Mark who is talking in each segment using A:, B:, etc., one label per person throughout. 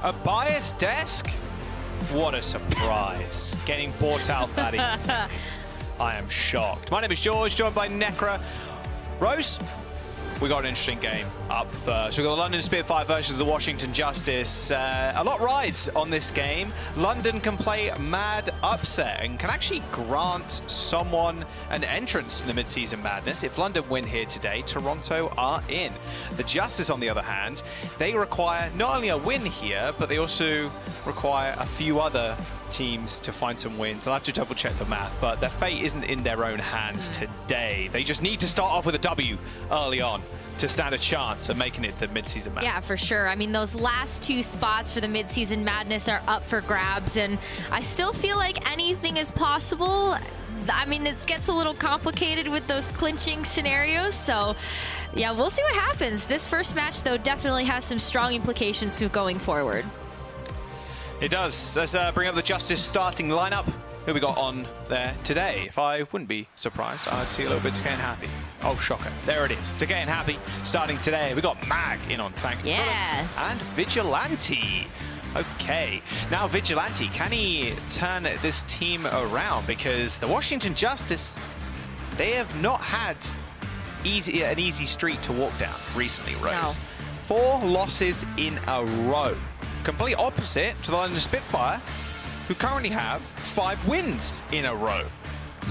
A: A biased desk? What a surprise. Getting bought out that easy. I am shocked. My name is George, joined by Necra. Rose, we got an interesting game up first. We've got the London Spitfire versus the Washington Justice. A lot rides on this game. London can play mad upset and can actually grant someone an entrance to the Midseason Madness. If London win here today, Toronto are in. The Justice, on the other hand, they require not only a win here, but they also require a few other teams to find some wins. I'll have to double check the math, but their fate isn't in their own hands today. They just need to start off with a W early on to stand a chance of making it the Midseason Madness.
B: Yeah, for sure. I mean, those last two spots for the Midseason Madness are up for grabs, and I still feel like anything is possible. I mean, it gets a little complicated with those clinching scenarios, so yeah, we'll see what happens. This first match, though, definitely has some strong implications to going forward.
A: It does. Let's bring up the Justice starting lineup. Who we got on there today? If I wouldn't be surprised, I'd see a little bit of Decay and Happy. Oh, shocker. There it is. Decay and Happy starting today. We got Mag in on tank.
B: Yeah.
A: And Vigilante. Okay. Now Vigilante, can he turn this team around? Because the Washington Justice, they have not had an easy street to walk down recently, Rose. No. 4 losses in a row. Complete opposite to the London Spitfire, who currently have 5 wins in a row.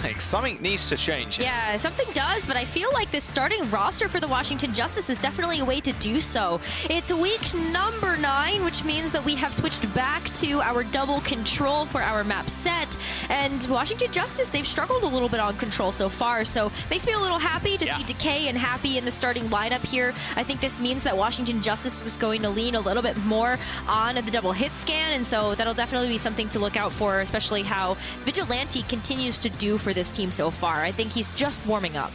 A: Like, something needs to change.
B: Yeah, something does, but I feel like this starting roster for the Washington Justice is definitely a way to do so. It's week number 9, which means that we have switched back to our double control for our map set, and Washington Justice, they've struggled a little bit on control so far, so makes me a little happy to see Decay and Happy in the starting lineup here. I think this means that Washington Justice is going to lean a little bit more on the double hit scan, and so that'll definitely be something to look out for, especially how Vigilante continues to do for this team so far. I think he's just warming up.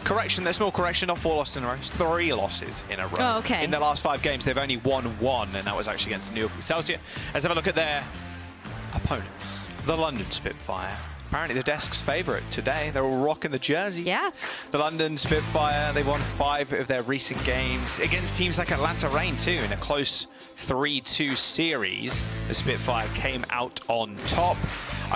A: Correction, there's small correction, not 4 losses in a row, it's 3 losses in a row.
B: Oh, okay.
A: In their last 5 games, they've only won 1, and that was actually against the New York Excelsior. Let's have a look at their opponents. The London Spitfire. Apparently the desk's favorite today. They're all rocking the jersey.
B: Yeah.
A: The London Spitfire, they've won 5 of their recent games against teams like Atlanta Reign too, in a close 3-2 series. The Spitfire came out on top.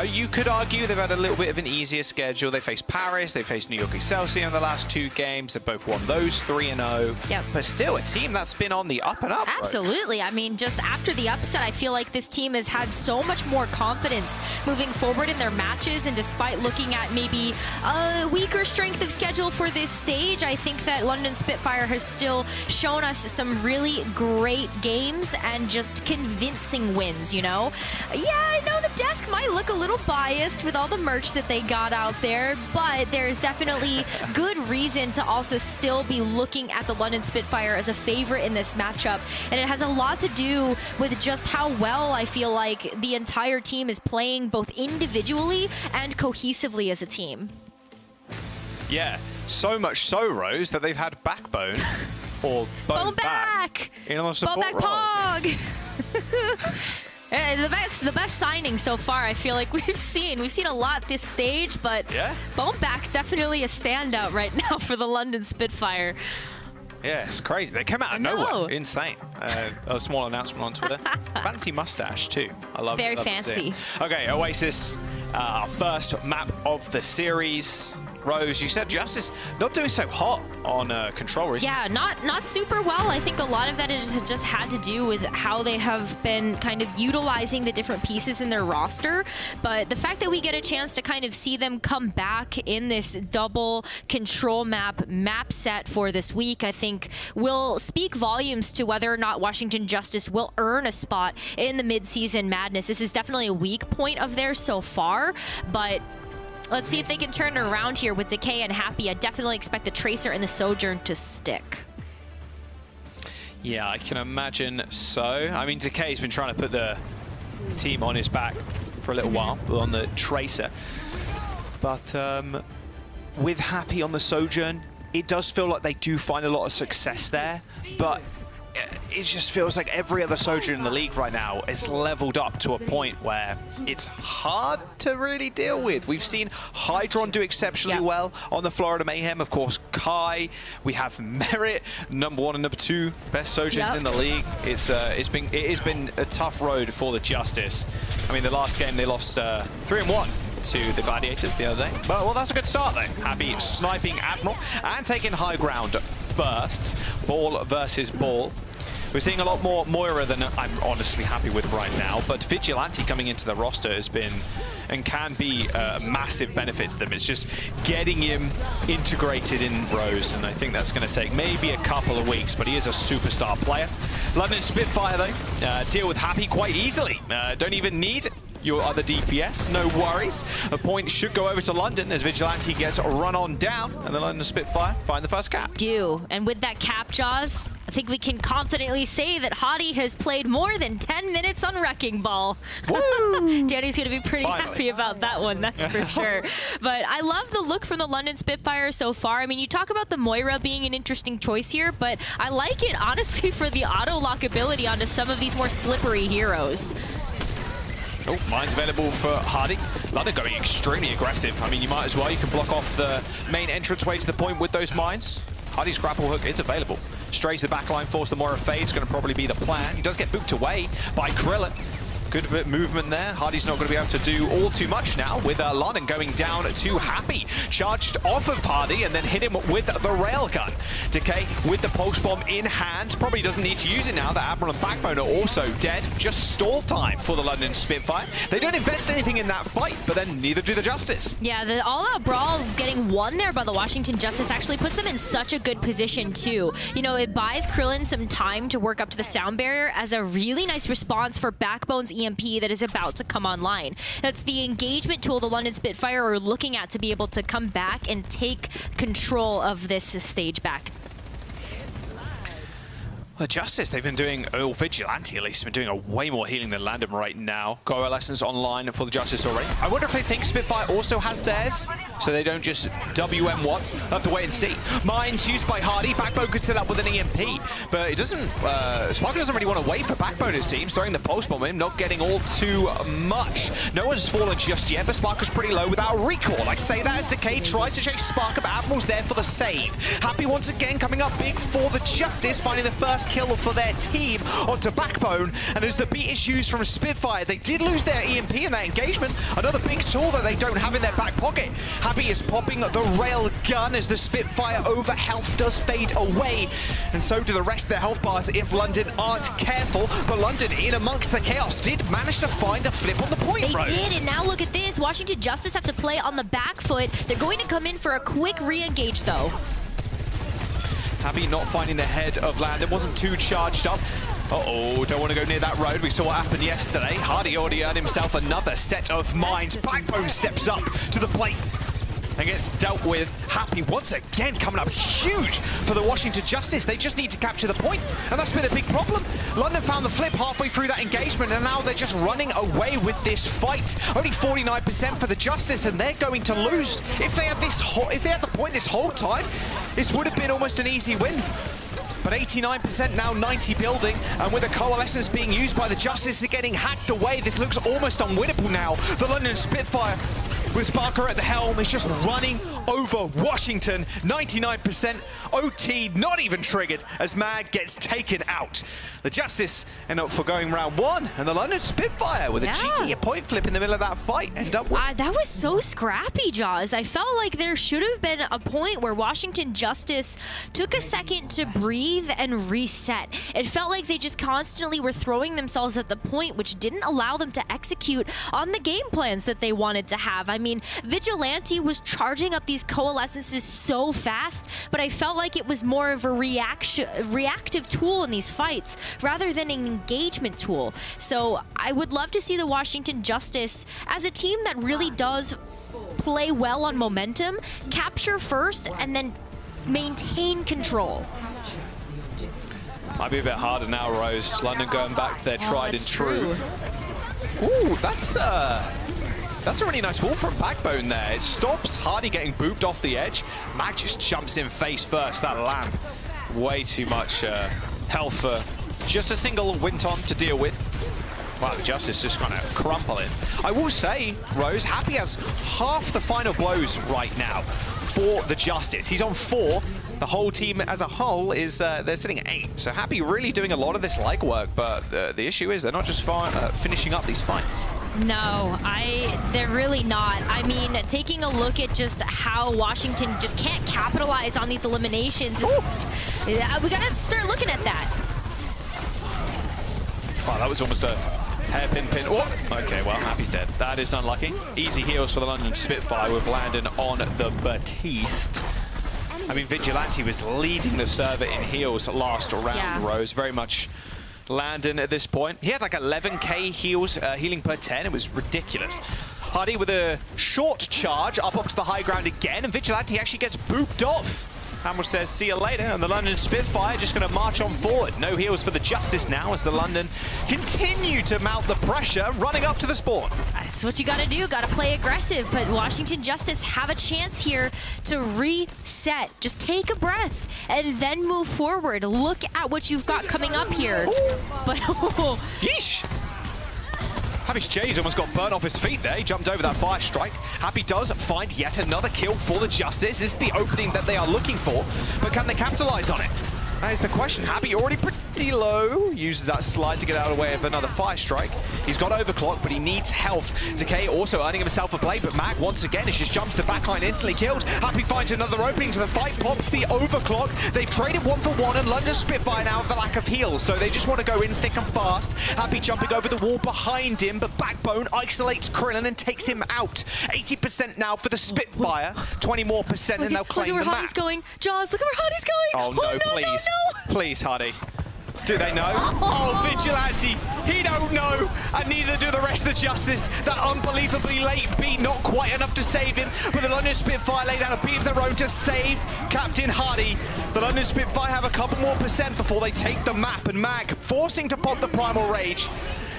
A: You could argue they've had a little bit of an easier schedule. They faced Paris, they faced New York Excelsior in the last 2 games. They've both won those 3-0.
B: Yep.
A: But still a team that's been on the up and up.
B: Absolutely. I mean, just after the upset, I feel like this team has had so much more confidence moving forward in their matches. And despite looking at maybe a weaker strength of schedule for this stage, I think that London Spitfire has still shown us some really great games and just convincing wins, you know? Yeah, I know the desk might look a little biased with all the merch that they got out there, but there's definitely good reason to also still be looking at the London Spitfire as a favorite in this matchup, and it has a lot to do with just how well I feel like the entire team is playing both individually and cohesively as a team.
A: Yeah, so much so, Rose, that they've had Backbone or Bone Back in on the support
B: Bone Back
A: role.
B: Pog! The best signing so far, I feel like we've seen. We've seen a lot this stage, but Bone Back definitely a standout right now for the London Spitfire.
A: Yeah, it's crazy. They came out of nowhere. Insane. A small announcement on Twitter. Fancy mustache, too. I love it.
B: Very fancy.
A: Okay, Oasis, our first map of the series. Rose, you said Justice not doing so hot on control recently.
B: Yeah, not super well. I think a lot of that has just had to do with how they have been kind of utilizing the different pieces in their roster. But the fact that we get a chance to kind of see them come back in this double control map set for this week, I think will speak volumes to whether or not Washington Justice will earn a spot in the Midseason Madness. This is definitely a weak point of theirs so far, but let's see if they can turn it around here with Decay and Happy. I definitely expect the Tracer and the Sojourn to stick.
A: Yeah, I can imagine so. I mean, Decay's been trying to put the team on his back for a little while on the Tracer. But with Happy on the Sojourn, it does feel like they do find a lot of success there. But it just feels like every other Sojourn in the league right now is leveled up to a point where it's hard to really deal with. We've seen Hydron do exceptionally well on the Florida Mayhem. Of course, Kai. We have Merit, #1 and #2 best Sojourns in the league. It has been a tough road for the Justice. I mean, the last game they lost 3-1 to the Gladiators the other day. But, well, that's a good start, though. Happy sniping Admiral and taking high ground first. Ball versus ball. We're seeing a lot more Moira than I'm honestly happy with right now, but Vigilante coming into the roster has been and can be a massive benefit to them. It's just getting him integrated in Rose, and I think that's going to take maybe a couple of weeks, but he is a superstar player. London Spitfire, though, deal with Happy quite easily. Don't even need your other DPS, no worries. A point should go over to London as Vigilante gets run on down, and the London Spitfire find the first cap.
B: And with that cap, Jaws, I think we can confidently say that Hottie has played more than 10 minutes on Wrecking Ball. Danny's going to be pretty happy about that one, that's for sure. But I love the look from the London Spitfire so far. I mean, you talk about the Moira being an interesting choice here, but I like it, honestly, for the auto-lock ability onto some of these more slippery heroes.
A: Oh, mines available for Hardy. London going extremely aggressive. I mean, you might as well. You can block off the main entranceway to the point with those mines. Hardy's grapple hook is available. Strays the backline, force the Moira fade. It's going to probably be the plan. He does get booped away by Krillin. Good bit of movement there. Hardy's not going to be able to do all too much now with London going down to Happy. Charged off of Hardy and then hit him with the railgun. Decay with the pulse bomb in hand. Probably doesn't need to use it now. The Admiral and Backbone are also dead. Just stall time for the London Spitfire. They don't invest anything in that fight, but then neither do the Justice.
B: Yeah, the all-out brawl getting won there by the Washington Justice actually puts them in such a good position too. You know, it buys Krillin some time to work up to the sound barrier as a really nice response for Backbone's EMP that is about to come online. That's the engagement tool the London Spitfire are looking at to be able to come back and take control of this stage back.
A: The Justice, they've been doing, Vigilante at least, been doing a way more healing than Landon right now. Coalescence online for the Justice already. I wonder if they think Spitfire also has theirs, so they don't just WM what? We'll have to wait and see. Mines used by Hardy. Backbone could set up with an EMP, but it doesn't, Sparker doesn't really want to wait for Backbone, it seems, throwing the pulse bomb in, not getting all too much. No one's fallen just yet, but Sparker's pretty low without recall. I say that as Decay tries to chase Sparker, but Admiral's there for the save. Happy once again coming up big for the Justice, finding the first kill for their team onto Backbone, and as the beat is used from Spitfire, they did lose their EMP in that engagement. Another big tool that they don't have in their back pocket. Happy is popping the rail gun as the Spitfire over health does fade away, and so do the rest of their health bars if London aren't careful. But London, in amongst the chaos, did manage to find a flip on the point.
B: They did, and now look at this. Washington Justice have to play on the back foot. They're going to come in for a quick re-engage though.
A: Happy not finding the head of Landon, wasn't too charged up. Uh-oh, don't want to go near that road. We saw what happened yesterday. Hardy already earned himself another set of mines. Backbone steps up to the plate and gets dealt with. Happy once again coming up huge for the Washington Justice. They just need to capture the point, and that's been a big problem. London found the flip halfway through that engagement, and now they're just running away with this fight. Only 49% for the Justice, and they're going to lose. If they had the point this whole time, this would have been almost an easy win. But 89% now, 90 building, and with a Coalescence being used by the Justice and getting hacked away, this looks almost unwinnable now. The London Spitfire, with Sparker at the helm, is just running over Washington. 99% OT, not even triggered, as Mag gets taken out. The Justice end up forgoing round one, and the London Spitfire with a cheeky point flip in the middle of that fight end up winning.
B: That was so scrappy, Jaws. I felt like there should have been a point where Washington Justice took a second to breathe and reset. It felt like they just constantly were throwing themselves at the point, which didn't allow them to execute on the game plans that they wanted to have. I mean, Vigilante was charging up these coalescences so fast, but I felt like it was more of a reactive tool in these fights rather than an engagement tool. So I would love to see the Washington Justice as a team that really does play well on momentum, capture first, and then maintain control.
A: Might be a bit harder now, Rose. London going back to their tried and true. Ooh, that's a really nice wall from Backbone there. It stops Hardy getting booped off the edge. Mag just jumps in face first. That lamp, way too much health Just a single Winton to deal with. Wow, the Justice just kind of crumpling. I will say, Rose, Happy has half the final blows right now for the Justice. He's on 4. The whole team as a whole is, they're sitting at 8. So Happy really doing a lot of this legwork, but the issue is they're not just finishing up these fights.
B: No, they're really not. I mean, taking a look at just how Washington just can't capitalize on these eliminations. We gotta start looking at that.
A: Wow, that was almost a hairpin pin. Oh, okay, well, Happy's dead. That is unlucky. Easy heals for the London Spitfire with Landon on the Batiste. I mean, Vigilante was leading the server in heals last round, Rose. Very much Landon at this point. He had like 11k heals, healing per 10. It was ridiculous. Hardy with a short charge up to the high ground again, and Vigilante actually gets booped off. Hammer says, see you later, and the London Spitfire just going to march on forward. No heals for the Justice now as the London continue to mount the pressure, running up to the spawn.
B: That's what you got to do. Got to play aggressive, but Washington Justice have a chance here to reset. Just take a breath and then move forward. Look at what you've got coming up here. But
A: yeesh. Happy's J's almost got burnt off his feet there. He jumped over that fire strike. Happy does find yet another kill for the Justice. This is the opening that they are looking for, but can they capitalize on it? That is the question. Happy already pretty low. Uses that slide to get out of the way of another fire strike. He's got overclock, but he needs health. Decay also earning himself a blade, but Mag once again has just jumped to the backline, instantly killed. Happy finds another opening to the fight, pops the overclock. They've traded 1 for 1, and London Spitfire now have the lack of heals, so they just want to go in thick and fast. Happy jumping over the wall behind him, but Backbone isolates Krillin and takes him out. 80% now for the Spitfire, 20 more percent, and they'll claim the map.
B: Look at where Hardy's going. Jaws, look at where Hardy's going.
A: Oh no, please. No. Please, Hardy. Do they know? Oh, Vigilante, he don't know, and neither do the rest of the Justice. That unbelievably late beat, not quite enough to save him, but the London Spitfire lay down a beat of their own to save Captain Hardy. The London Spitfire have a couple more percent before they take the map, and Mag forcing to pop the Primal Rage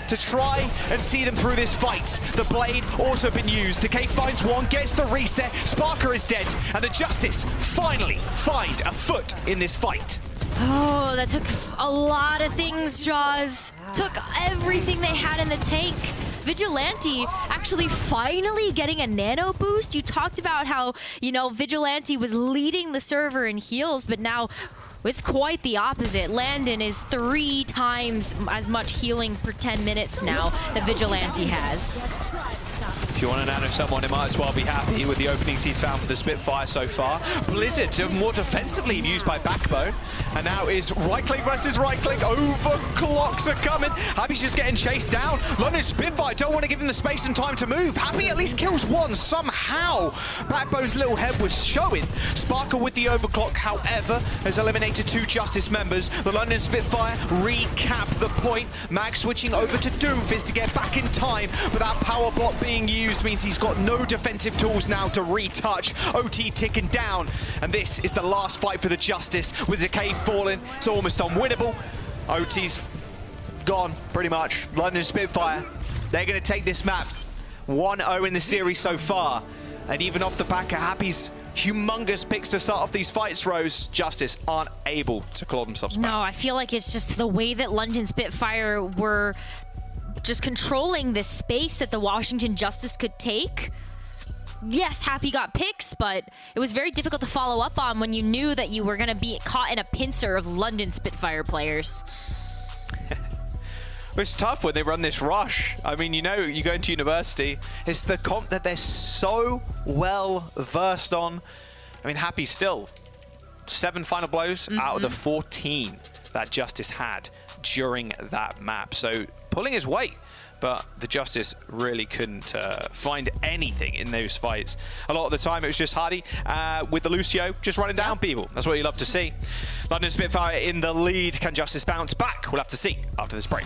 A: to try and see them through this fight. The blade also been used. Decay finds one, gets the reset. Sparker is dead, and the Justice finally find a foot in this fight.
B: Oh, that took a lot of things, Jaws. Took everything they had in the tank. Vigilante actually finally getting a nano boost. You talked about how, you know, Vigilante was leading the server in heals, but now it's quite the opposite. Landon is 3 times as much healing per 10 minutes now that Vigilante has.
A: If you want to nano someone, it might as well be Happy with the openings he's found for the Spitfire so far. Blizzard more defensively used by Backbone, and now is right click versus right click. Overclocks are coming. Happy's just getting chased down. London Spitfire don't want to give him the space and time to move. Happy at least kills one somehow. Backbone's little head was showing. Sparkle with the overclock, however, has eliminated 2 Justice members. The London Spitfire recap the point. Mag switching over to Doomfist to get back in time, but that power block being used means he's got no defensive tools now to retouch. OT ticking down, and this is the last fight for the Justice with Decay falling. It's almost unwinnable. OT's gone, pretty much. London Spitfire, they're going to take this map. 1-0 in the series so far, and even off the back of Happy's humongous picks to start off these fights, Rose, Justice aren't able to claw themselves back.
B: No, I feel like it's just the way that London Spitfire were just controlling this space that the Washington Justice could take. Yes, Happy got picks, but it was very difficult to follow up on when you knew that you were going to be caught in a pincer of London Spitfire players.
A: It's tough when they run this rush. I mean, you know, you go into university, it's the comp that they're so well versed on. I mean, Happy still 7 final blows out of the 14 that Justice had during that map. So pulling his weight, but the Justice really couldn't find anything in those fights. A lot of the time it was just Hardy with the Lucio just running down people. That's what you love to see. London Spitfire in the lead. Can Justice bounce back? We'll have to see after this break.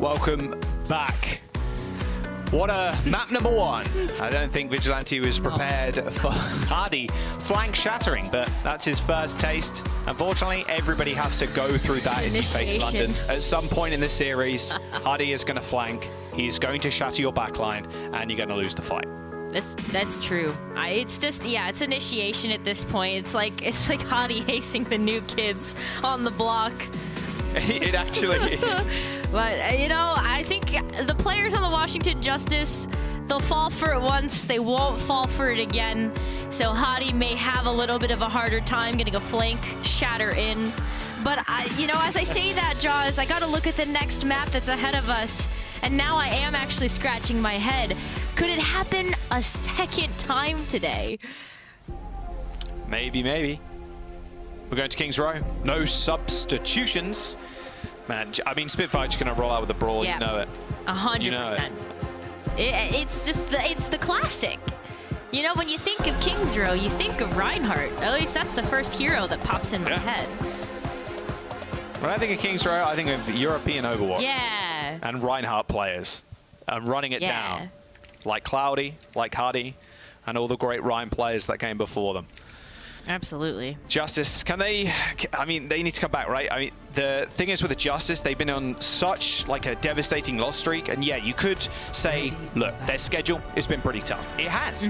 A: welcome back. What a map number 1. I don't think Vigilante was prepared for Hardy flank shattering, but that's his first taste. Unfortunately, everybody has to go through that if you face London. At some point in the series, Hardy is going to flank, he's going to shatter your backline, and you're going to lose the fight.
B: That's true. It's just, yeah, it's initiation at this point. It's like Hardy acing the new kids on the block.
A: It actually is.
B: But, you know, I think the players on the Washington Justice, they'll fall for it once. They won't fall for it again. So Hadi may have a little bit of a harder time getting a flank shatter in. But, you know, as I say that, Jaws, I got to look at the next map that's ahead of us. And now I am actually scratching my head. Could it happen a second time today?
A: Maybe, maybe. We're going to King's Row. No substitutions. Man, I mean, Spitfire just going to roll out with the brawl. Yeah. You know it.
B: 100%. It's just it's the classic. You know, when you think of King's Row, you think of Reinhardt. At least that's the first hero that pops in my head.
A: When I think of King's Row, I think of European Overwatch.
B: Yeah.
A: And Reinhardt players. And running it down. Like Cloudy, like Hardy, and all the great Ryan players that came before them.
B: Absolutely.
A: Justice, can they, I mean, they need to come back, right? I mean, the thing is with the Justice, they've been on such like a devastating loss streak. And yeah, you could say, look, their schedule has been pretty tough. It has.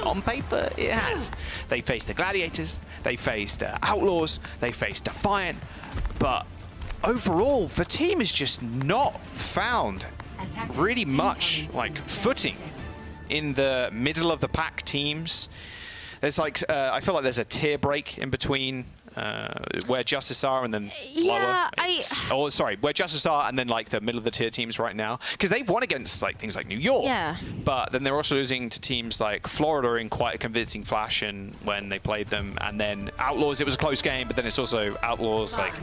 A: On paper, it has. They faced the Gladiators, they faced Outlaws, they faced Defiant. But overall, the team has just not found really much like footing in the middle of the pack teams. There's like, I feel like there's a tier break in between where Justice are and then lower. Oh, sorry, where Justice are and then like the middle of the tier teams right now. Because they've won against like things like New York. Yeah. But then they're also losing to teams like Florida in quite a convincing fashion when they played them. And then Outlaws, it was a close game, but then it's also Outlaws, like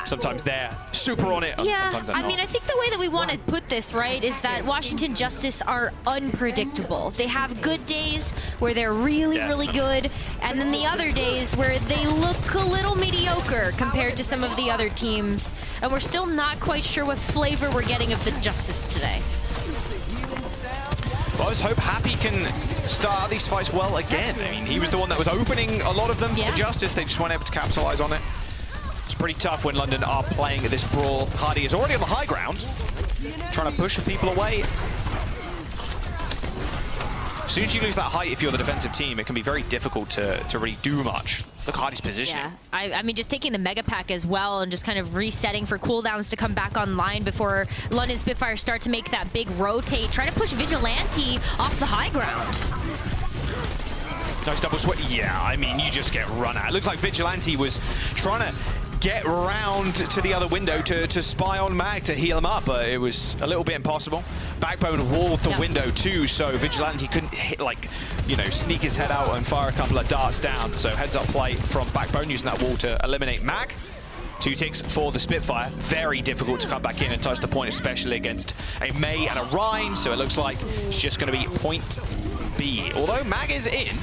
A: sometimes they're super on it.
B: Yeah,
A: sometimes they're
B: I mean, I think the way that we want to put this, right, is that Washington Justice are unpredictable. They have good days where they're really, really good. And then the other days where they look a little mediocre compared to some of the other teams, and we're still not quite sure what flavor we're getting of the Justice today.
A: Well, I just hope Happy can start these fights well again. I mean, he was the one that was opening a lot of them. The Justice, they just weren't able to capitalize on it. It's pretty tough when London are playing at this brawl. Hardy is already on the high ground, trying to push people away. As soon as you lose that height, if you're the defensive team, it can be very difficult to really do much. Look at Hardy's positioning.
B: Yeah, I mean, just taking the Mega Pack as well and just kind of resetting for cooldowns to come back online before London Spitfire start to make that big rotate. Try to push Vigilante off the high ground.
A: Nice double switch. Yeah, I mean, you just get run at. It looks like Vigilante was trying to get round to the other window to spy on Mag to heal him up, but it was a little bit impossible. Backbone walled the window too, so Vigilante couldn't hit, like, you know, sneak his head out and fire a couple of darts down. So heads up play from Backbone using that wall to eliminate Mag. 2 ticks for the Spitfire. Very difficult to come back in and touch the point, especially against a May and a Rhine. So it looks like it's just going to be point B. Although Mag is in,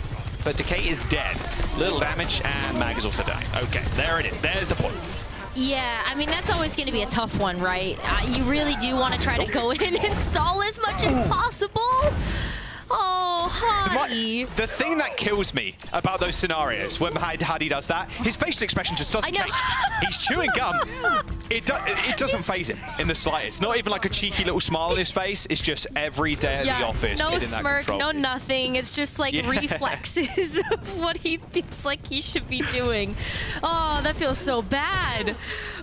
A: but Decay is dead. Little damage, and Mag is also dying. Okay, there it is. There's the point.
B: Yeah, I mean, that's always going to be a tough one, right? You really do want to try to go in and stall as much as possible. Oh, Hadi.
A: The thing that kills me about those scenarios when Hadi does that, his facial expression just doesn't change. He's chewing gum. It doesn't faze him in the slightest. Not even like a cheeky little smile on his face. It's just every day at the office.
B: No smirk, no nothing. It's just like reflexes of what he thinks like he should be doing. Oh, that feels so bad.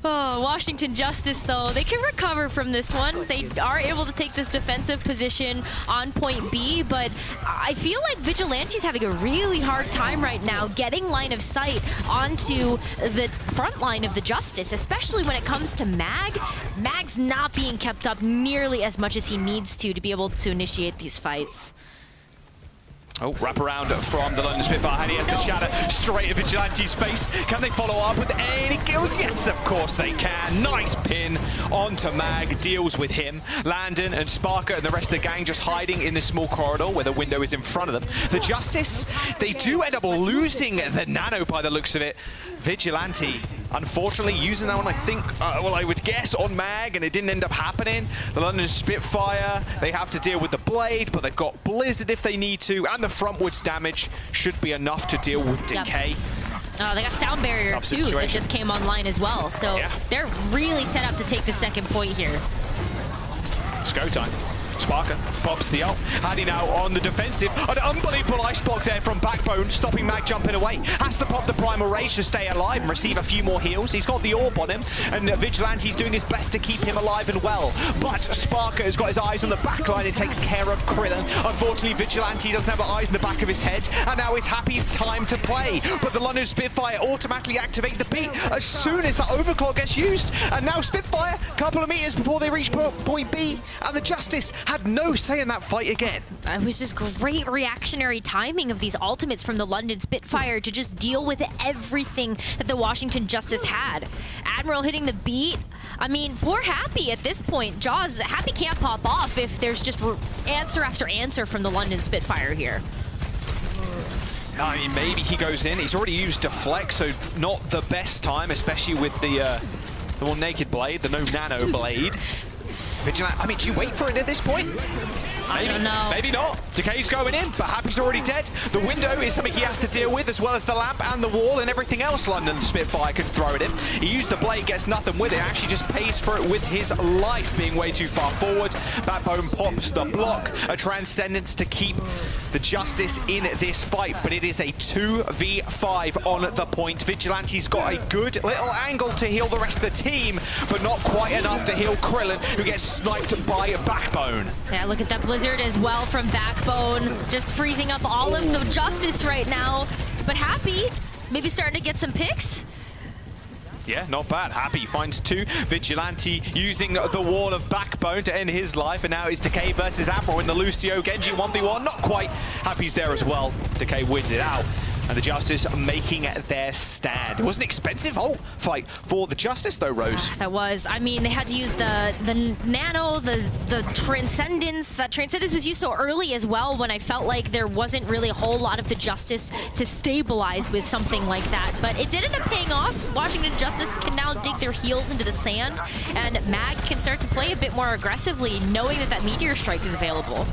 B: Oh, Washington Justice, though, they can recover from this one. They are able to take this defensive position on point B, but I feel like Vigilante's having a really hard time right now getting line of sight onto the front line of the Justice, especially when it comes to Mag. Mag's not being kept up nearly as much as he needs to be able to initiate these fights.
A: Oh, wrap around from the London Spitfire, and he has the shatter straight at Vigilante's face. Can they follow up with any kills? Yes, of course they can. Nice pin onto Mag, deals with him. Landon and Sparker and the rest of the gang just hiding in this small corridor where the window is in front of them. The Justice, they do end up losing the Nano by the looks of it. Vigilante, unfortunately, using that one, I think, well, I would guess on Mag, and it didn't end up happening. The London Spitfire, they have to deal with the Blade, but they've got Blizzard if they need to, and the frontwards damage should be enough to deal with Decay.
B: Yep. Oh, they got Sound Barrier too that just came online as well. So they're really set up to take the second point here.
A: It's go time. Sparker pops the ult. Hadi now on the defensive. An unbelievable ice block there from Backbone, stopping Mag jumping away. Has to pop the Primal Rage to stay alive and receive a few more heals. He's got the orb on him, and Vigilante's doing his best to keep him alive and well. But Sparker has got his eyes on the backline and takes care of Krillin. Unfortunately, Vigilante doesn't have eyes in the back of his head, and now it's Happy's time to play. But the London Spitfire automatically activate the beat as soon as the overclock gets used. And now Spitfire, a couple of meters before they reach point B, and the Justice had no say in that fight again.
B: It was just great reactionary timing of these ultimates from the London Spitfire to just deal with everything that the Washington Justice had. Admiral hitting the beat. I mean, poor Happy at this point. Jaws, Happy can't pop off if there's just answer after answer from the London Spitfire here.
A: I mean, maybe he goes in. He's already used Deflect, so not the best time, especially with the more naked blade, the no nano blade. Vigilante, I mean, do you wait for it at this point?
B: I don't know.
A: Maybe not. Decay's going in, but Happy's already dead. The window is something he has to deal with, as well as the lamp and the wall and everything else London Spitfire can throw at him. He used the blade, gets nothing with it, actually just pays for it with his life being way too far forward. Backbone pops the block, a Transcendence to keep the Justice in this fight, but it is a 2v5 on the point. Vigilante's got a good little angle to heal the rest of the team, but not quite enough to heal Krillin, who gets sniped by Backbone.
B: Yeah, look at that Blizzard as well from Backbone, just freezing up all of the Justice right now. But Happy, maybe starting to get some picks.
A: Yeah, not bad. Happy finds two. Vigilante using the wall of Backbone to end his life, and now it's Decay versus Admiral in the Lucio Genji 1v1. Not quite. Happy's there as well. Decay wins it out. And the Justice making their stand. It was an expensive whole fight for the Justice, though, Rose.
B: That was. I mean, they had to use the Nano, the Transcendence. That Transcendence was used so early as well, when I felt like there wasn't really a whole lot of the Justice to stabilize with something like that. But it did end up paying off. Washington Justice can now dig their heels into the sand, and Mag can start to play a bit more aggressively, knowing that that Meteor Strike is available.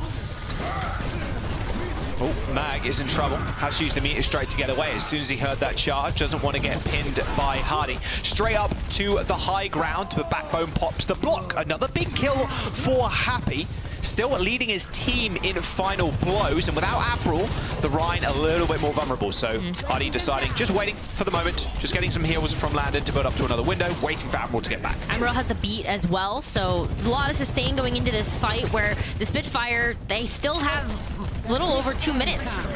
A: Oh, Mag is in trouble. Has to use the Meteor Strike to get away. As soon as he heard that charge, doesn't want to get pinned by Hadi. Straight up to the high ground, but Backbone pops the block. Another big kill for Happy. Still leading his team in final blows, and without April, the Rhine a little bit more vulnerable. So Hadi deciding, just waiting for the moment, just getting some heals from Landon to build up to another window, waiting for Admiral to get back.
B: Admiral has the beat as well, so a lot of sustain going into this fight, where the Spitfire, they still have a little over 2 minutes.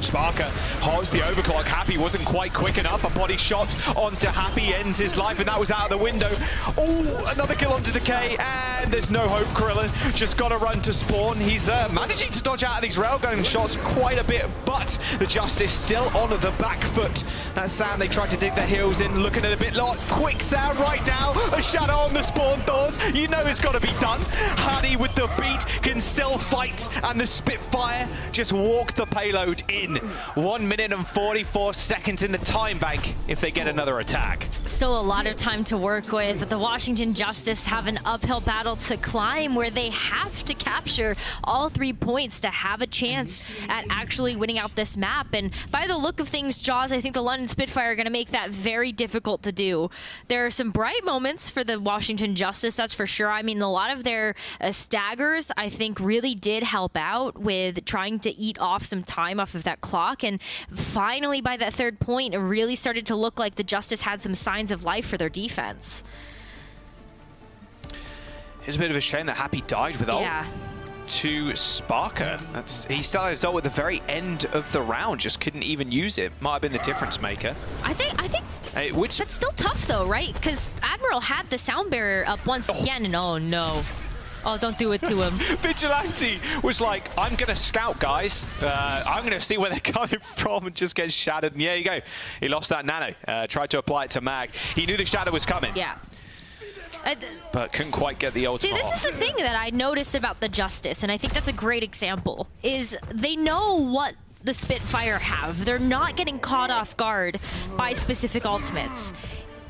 A: Sparker holds the overclock. Happy wasn't quite quick enough. A body shot onto Happy ends his life, and that was out of the window. Oh, another kill onto Decay, and there's no hope. Krillin just got to run to spawn. He's managing to dodge out of these railgun shots quite a bit, but the Justice still on the back foot. That's Sam. They tried to dig their heels in, looking at a bit lot. Quick sound right now. A shadow on the spawn doors. You know it's got to be done. Hadi with the beat can still fight, and the Spitfire just walked the payload in. 1 minute and 44 seconds in the time bank if they get another attack.
B: Still a lot of time to work with, but the Washington Justice have an uphill battle to climb, where they have to capture all 3 points to have a chance at actually winning out this map. And by the look of things, Jaws, I think the London Spitfire are going to make that very difficult to do. There are some bright moments for the Washington Justice, that's for sure. I mean, a lot of their staggers, I think, really did help out with trying to eat off some time off of that clock, and finally by that 3rd point, it really started to look like the Justice had some signs of life for their defense.
A: It's a bit of a shame that Happy died with ult to Sparker. He started his ult at the very end of the round, just couldn't even use it. Might have been the difference maker.
B: I think that's still tough though, right? Because Admiral had the sound barrier up once again, and oh no. Oh, don't do it to him.
A: Vigilante was like, I'm going to scout, guys. I'm going to see where they're coming from, and just gets shattered. And yeah, you go. He lost that nano. Tried to apply it to Mag. He knew the shadow was coming.
B: Yeah.
A: But couldn't quite get the ultimate
B: See, this is the thing that I noticed about the Justice, and I think that's a great example, is they know what the Spitfire have. They're not getting caught off guard by specific ultimates.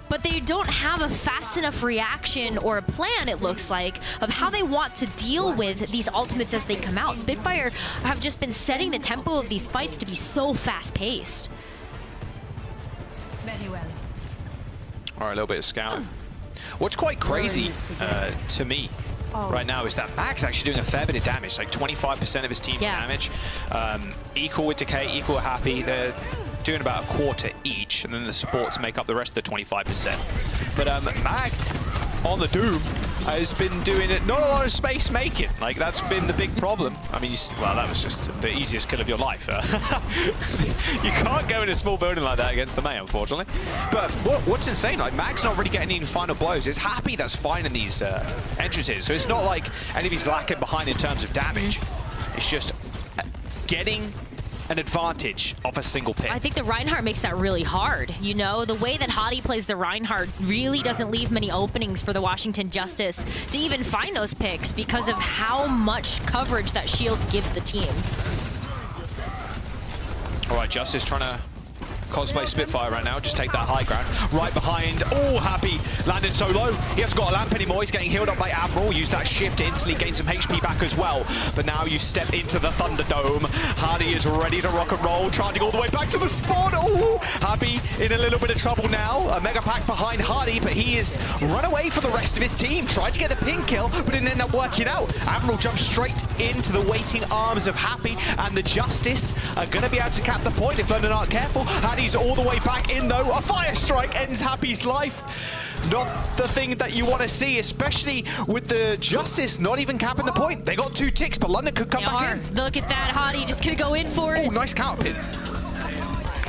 B: But they don't have a fast enough reaction or a plan, it looks like, of how they want to deal with these ultimates as they come out. Spitfire have just been setting the tempo of these fights to be so fast-paced.
C: Very well.
A: All right, a little bit of scout. What's quite crazy to me right now is that Mag's actually doing a fair bit of damage, like 25% of his team's damage. Equal with Decay, equal with Happy. They're doing about a quarter each, and then the supports make up the rest of the 25%. But Mag on the Doom has been doing it, not a lot of space making. Like, that's been the big problem. I mean, well, that was just the easiest kill of your life. You can't go in a small building like that against the Mei, unfortunately. But what's insane, like, Mag's not really getting any final blows. It's Happy that's finding these entrances. So it's not like any of he's lacking behind in terms of damage. It's just getting an advantage off a single pick.
B: I think the Reinhardt makes that really hard. You know, the way that Hottie plays the Reinhardt really doesn't leave many openings for the Washington Justice to even find those picks because of how much coverage that shield gives the team.
A: All right, Justice trying to cosplay Spitfire right now, just take that high ground. Right behind, oh, Happy landed so low. He hasn't got a lamp anymore. He's getting healed up by Admiral. Use that shift to instantly gain some HP back as well. But now you step into the Thunderdome. Hardy is ready to rock and roll, charging all the way back to the spawn. Oh, Happy in a little bit of trouble now. A mega pack behind Hardy, but he is run away from the rest of his team. Tried to get the pin kill, but didn't end up working out. Admiral jumps straight into the waiting arms of Happy, and the Justice are going to be able to cap the point if London aren't careful. Hardy's all the way back in though. A fire strike ends Happy's life. Not the thing that you want to see, especially with the Justice not even capping the point. They got 2 ticks, but London could come back in.
B: Look at that, Hottie just gonna go in for it.
A: Oh, nice counter pin.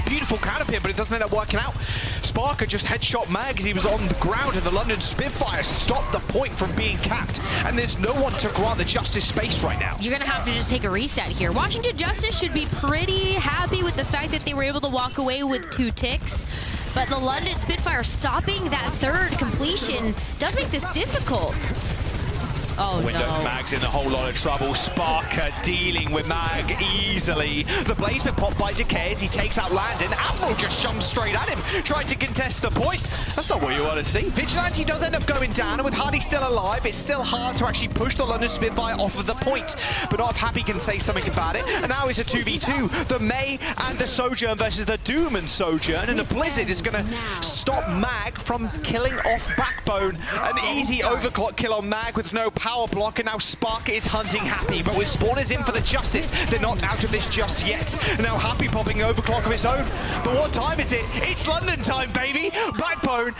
A: Beautiful counter pin, but it doesn't end up working out. Sparker just headshot Mag as he was on the ground, and the London Spitfire stopped the point from being capped. And there's no one to grant the Justice space right now.
B: You're gonna have to just take a reset here. Washington Justice should be pretty happy with the fact that they were able to walk away with 2 ticks. But the London Spitfire stopping that 3rd completion does make this difficult. Oh,
A: Window
B: no.
A: Mag's in a whole lot of trouble. Sparker dealing with Mag easily. The blaze been popped by Decay as he takes out Landon. Admiral just jumps straight at him, trying to contest the point. That's not what you want to see. Vigilante does end up going down, and with Hardy still alive, it's still hard to actually push the London Spitfire off of the point. But not if Happy can say something about it. And now it's a 2v2. The Mei and the Sojourn versus the Doom and Sojourn. And the Blizzard is going to stop Mag from killing off Backbone. An easy overclock kill on Mag with no power block, and now Spark is hunting Happy, but with spawners in for the Justice, they're not out of this just yet. And now Happy popping overclock of his own. But what time is it? It's London time, baby! Backbone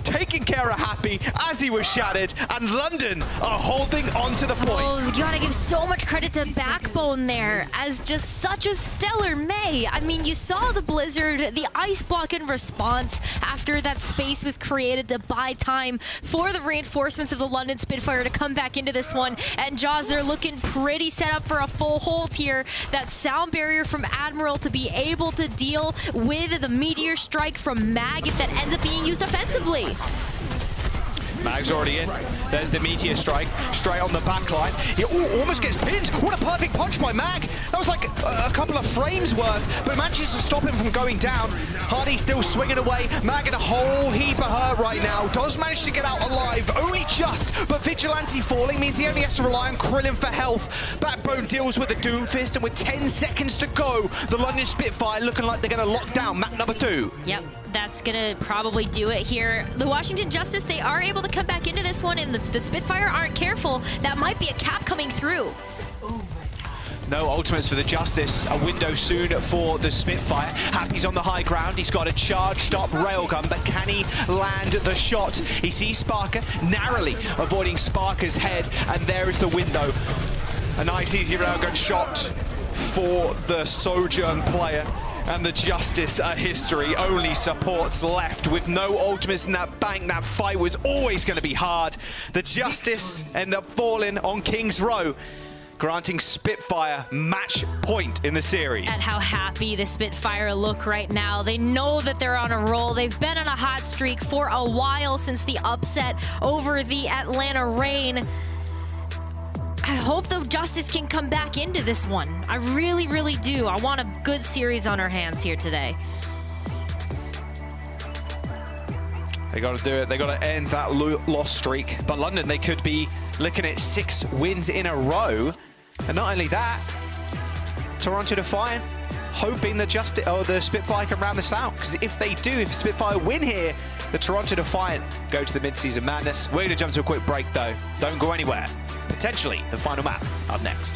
A: taking care of Happy as he was shattered, and London are holding on to the point.
B: Oh, you gotta give so much credit to Backbone there as just such a stellar Mei. I mean, you saw the Blizzard, the ice block in response after that space was created to buy time for the reinforcements of the London Spitfire to come back into this one. And Jaws, they're looking pretty set up for a full hold here. That sound barrier from Admiral to be able to deal with the Meteor Strike from Mag if that ends up being used offensively.
A: Mag's already in. There's the Meteor Strike, straight on the back line. He almost gets pinned. What a perfect punch by Mag. That was like a couple of frames worth, but manages to stop him from going down. Hardy still swinging away. Mag in a whole heap of hurt right now. Does manage to get out alive, only just, but Vigilante falling means he only has to rely on Krillin for health. Backbone deals with the Doomfist, and with 10 seconds to go, the London Spitfire looking like they're going to lock down map number 2.
B: Yep, that's going to probably do it here. The Washington Justice, they are able to come back into this one, and the Spitfire aren't careful. That might be a cap coming through.
A: No ultimates for the Justice. A window soon for the Spitfire. Happy's on the high ground. He's got a charged up railgun, but can he land the shot? He sees Sparker, narrowly avoiding Sparker's head, and there is the window. A nice easy railgun shot for the Sojourn player. And the Justice are history, only supports left with no ultimates in that bank. That fight was always going to be hard. The Justice end up falling on King's Row, granting Spitfire match point in the series.
B: And how happy the Spitfire look right now. They know that they're on a roll. They've been on a hot streak for a while since the upset over the Atlanta Reign. I hope the Justice can come back into this one. I really, really do. I want a good series on our hands here today.
A: They got to do it. They got to end that loss streak. But London, they could be looking at 6 wins in a row. And not only that, Toronto Defiant hoping the Justice or the Spitfire can round this out. Because if they do, if Spitfire win here, the Toronto Defiant go to the Midseason Madness. We're going to jump to a quick break though. Don't go anywhere. Potentially the final map up next.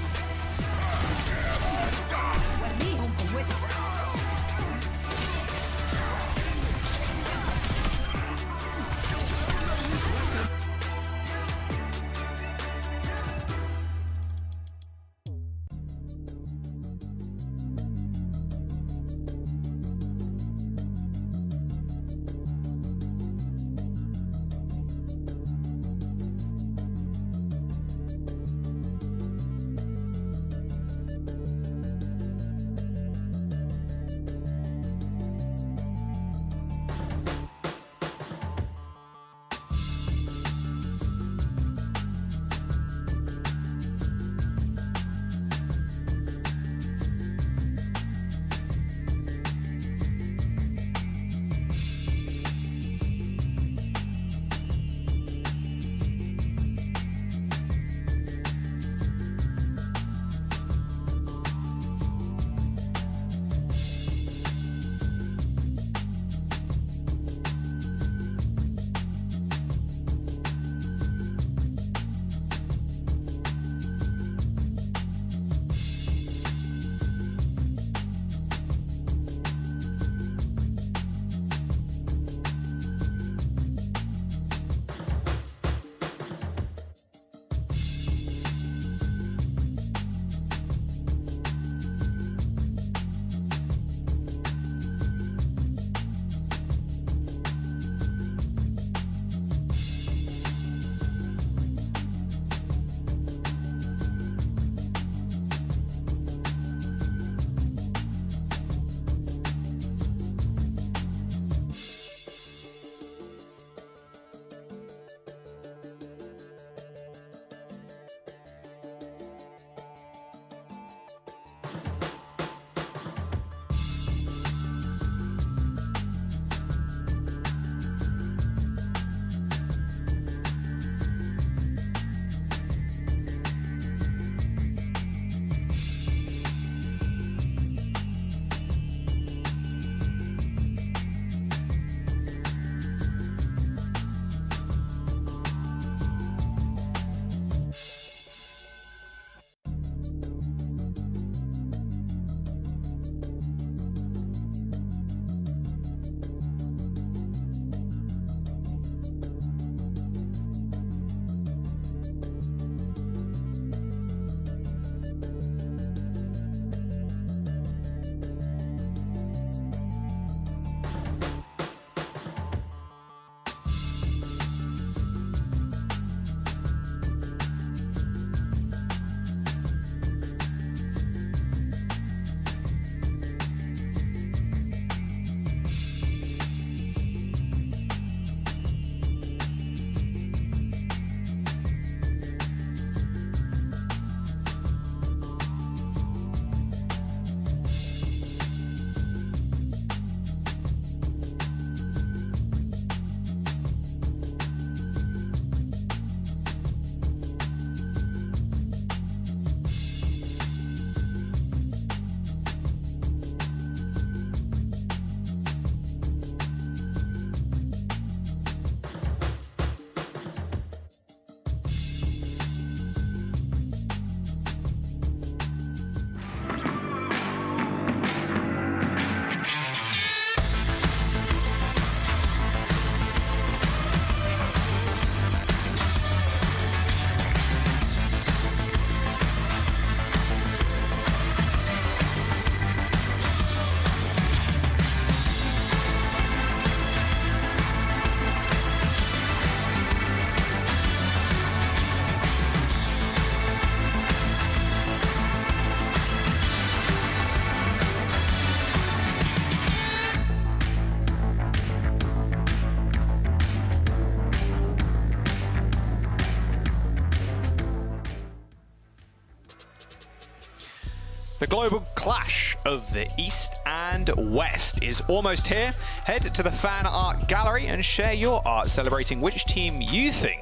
A: The global clash of the East and West is almost here. Head to the fan art gallery and share your art celebrating which team you think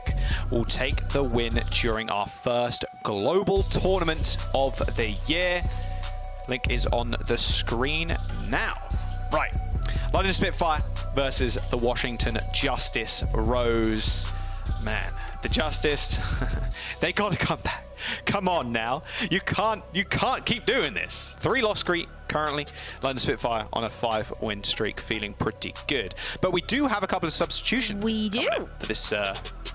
A: will take the win during our first global tournament of the year. Link is on the screen now. Right, London Spitfire versus the Washington Justice Rose. Man, the Justice, they gotta come back. Come on now, you can't keep doing this. 3-loss streak currently. London Spitfire on a 5-win streak, feeling pretty good. But we do have a couple of substitutions.
B: We do.
A: For this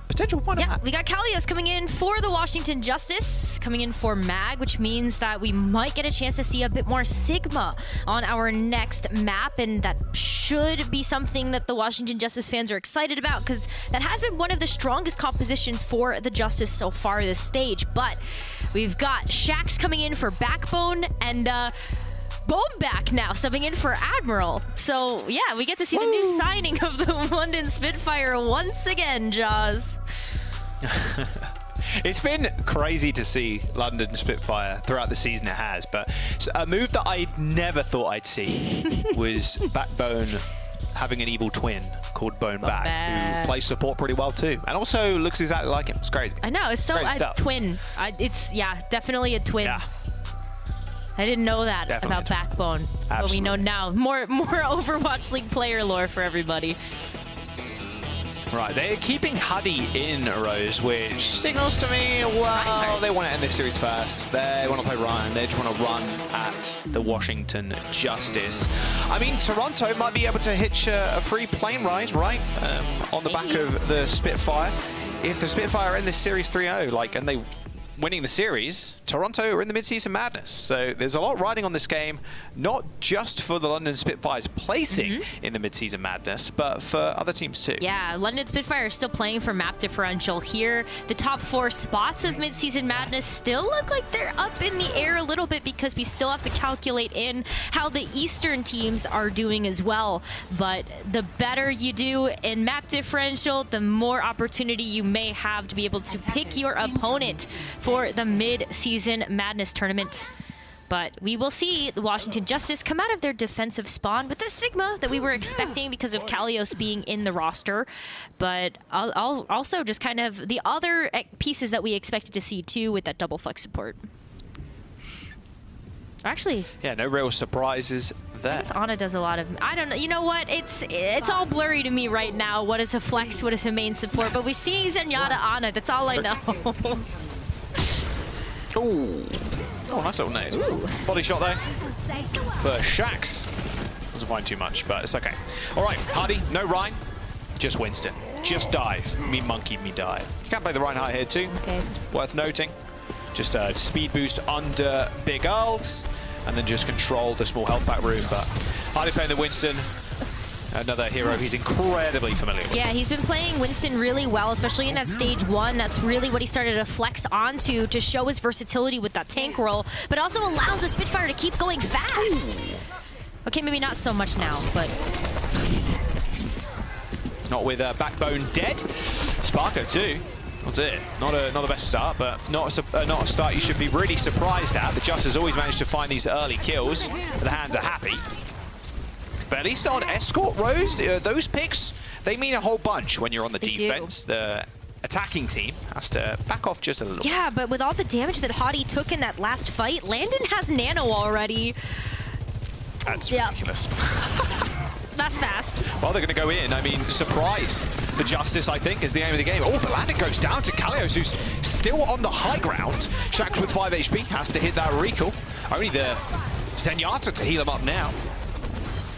A: potential final match.
B: We got Kalios coming in for the Washington Justice, coming in for Mag, which means that we might get a chance to see a bit more Sigma on our next map, and that should be something that the Washington Justice fans are excited about, because that has been one of the strongest compositions for the Justice so far this stage. But we've got Shax coming in for Backbone, and Back now subbing in for Admiral. So yeah, we get to see the new signing of the London Spitfire once again, Jaws.
A: It's been crazy to see London Spitfire throughout the season. It has, but a move that I never thought I'd see was Backbone having an evil twin called Bone Back, who plays support pretty well too, and also looks exactly like him. It's crazy. I
B: know, it's so a twin. It's definitely a twin. Yeah. I didn't know that about Backbone, but we know now. More Overwatch League player lore for everybody.
A: Right, they're keeping Huddy in, Rose, which signals to me, well, they want to end this series first. They want to play Ryan. They just want to run at the Washington Justice. I mean, Toronto might be able to hitch a free plane ride, right, on the back of the Spitfire. If the Spitfire end this series 3-0, and they winning the series, Toronto are in the Midseason Madness. So there's a lot riding on this game, not just for the London Spitfire's placing in the Midseason Madness, but for other teams too. Yeah,
B: London Spitfire is still playing for map differential here. The top 4 spots of Midseason Madness still look like they're up in the air a little bit, because we still have to calculate in how the Eastern teams are doing as well. But the better you do in map differential, the more opportunity you may have to be able to pick your opponent for the Mid-Season Madness tournament. But we will see the Washington Justice come out of their defensive spawn with the Sigma that we were expecting because of Kalios being in the roster. But also just kind of the other pieces that we expected to see too, with that double flex support. Actually,
A: yeah, no real surprises there.
B: I guess Ana does a lot of, I don't know, you know what, it's all blurry to me right now. What is a flex, what is a main support? But we're seeing Zenyatta Ana, that's all I know.
A: Oh, nice little nade. Body shot there for Shax. Doesn't find too much, but it's okay. All right, Hardy, no Ryan, just Winston. Just dive. Me monkey, me dive. You can play the Reinhardt here too. Okay. Worth noting. Just a speed boost under Big Earls, and then just control the small health pack room. But Hardy playing the Winston. Another hero he's incredibly familiar with.
B: Yeah, he's been playing Winston really well, especially in that stage 1. That's really what he started to flex onto to show his versatility with that tank role, but also allows the Spitfire to keep going fast. Okay, maybe not so much now, but...
A: Not with Backbone dead. Sparko too. Oh dear, not the best start, but not a start you should be really surprised at. The Justice always managed to find these early kills. The hands are happy. But at least on Escort, Rose, those picks, they mean a whole bunch when you're on the defense. The attacking team has to back off just a little.
B: Yeah, but with all the damage that Hottie took in that last fight, Landon has nano already.
A: That's ridiculous.
B: That's fast.
A: Well, they're going to go in. I mean, surprise the Justice, I think, is the aim of the game. Oh, but Landon goes down to Kalios, who's still on the high ground. Shax with 5 HP has to hit that recall. Only the Zenyatta to heal him up now.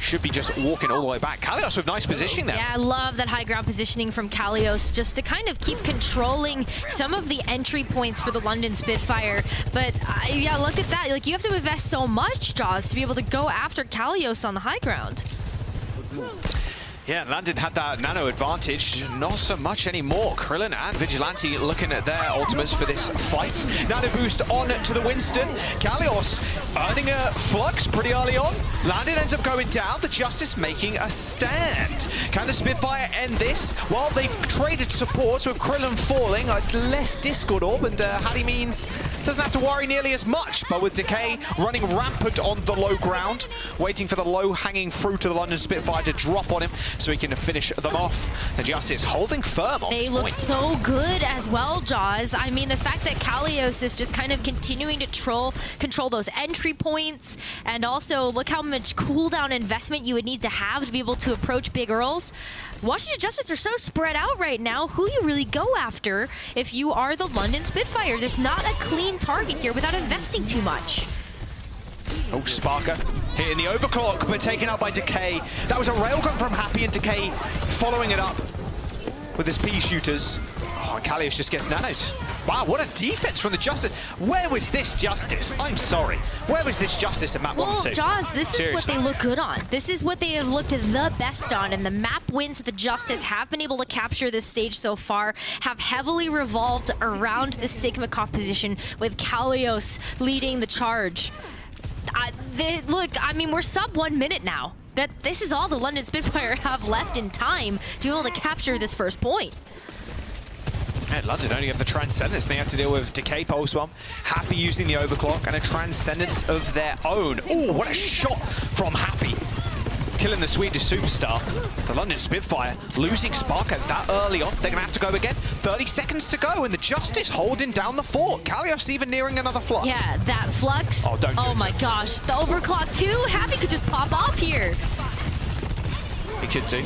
A: Should be just walking all the way back. Kalios with nice positioning there.
B: Yeah, I love that high ground positioning from Kalios, just to kind of keep controlling some of the entry points for the London Spitfire. But yeah, look at that. Like, you have to invest so much, Jaws, to be able to go after Kalios on the high ground.
A: Yeah, Landon had that nano advantage, not so much anymore. Krillin and Vigilante looking at their ultimates for this fight. Nano boost on to the Winston. Kalios earning a flux pretty early on. Landon ends up going down, the Justice making a stand. Can the Spitfire end this? Well, they've traded supports with Krillin falling, a less Discord orb, and Hattie means doesn't have to worry nearly as much, but with Decay running rampant on the low ground, waiting for the low-hanging fruit of the London Spitfire to drop on him so he can finish them off. And Justice holding firm on
B: They
A: point.
B: look so good as well, Jaws. I mean, the fact that Kalios is just kind of continuing to control those entry points, and also look how much cooldown investment you would need to have to be able to approach big Earls. Washington Justice are so spread out right now. Who do you really go after if you are the London Spitfire? There's not a clean target here without investing too much.
A: Oh, Sparker hitting the overclock, but taken out by Decay. That was a railgun from Happy, and Decay following it up with his pea shooters. Oh, and Kalios just gets nanoed. Wow, what a defense from the Justice. Where was this Justice? I'm sorry. Where was this Justice in map 1 and 2?
B: Well, Jaws, this is what they look good on. This is what they have looked the best on, and the map wins that the Justice have been able to capture this stage so far have heavily revolved around the Sigma composition, with Kalios leading the charge. Look, I mean, we're sub 1 minute now. This is all the London Spitfire have left in time to be able to capture this first point.
A: And London only have the Transcendence. They have to deal with Decay Pulse Bomb, Happy using the Overclock, and a Transcendence of their own. Oh, what a shot from Happy. Killing the Swedish superstar. The London Spitfire losing Sparker that early on. They're going to have to go again. 30 seconds to go, and the Justice holding down the fort. Kalios even nearing another flux.
B: Yeah, that flux.
A: Oh, don't do
B: Oh
A: it.
B: my gosh, the overclock too. Happy could just pop off here.
A: He could do.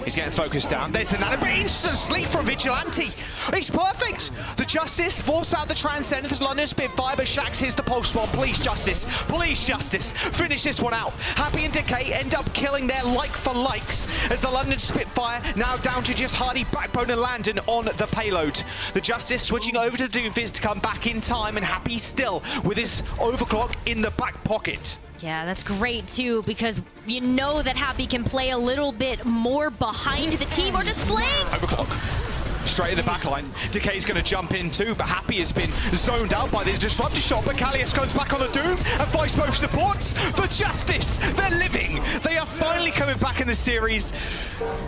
A: He's getting focused down. There's the nano, but instant sleep from Vigilante. It's perfect. The Justice force out the Transcendence. London Spitfire, but Shax here's the pulse bomb. Please, Justice. Please, Justice. Finish this one out. Happy and Decay end up killing their like for likes as the London Spitfire now down to just Hardy, Backbone, and Landon on the payload. The Justice switching over to Doomfist to come back in time, and Happy still with his overclock in the back pocket.
B: Yeah, that's great too, because you know that Happy can play a little bit more behind the team or just flank.
A: Overclock. Straight in the back line. Decay's going to jump in too, but Happy has been zoned out by this disruptor shot, but Kalios goes back on the Doom, and Vice both supports. The Justice, they're living. They are finally coming back in the series.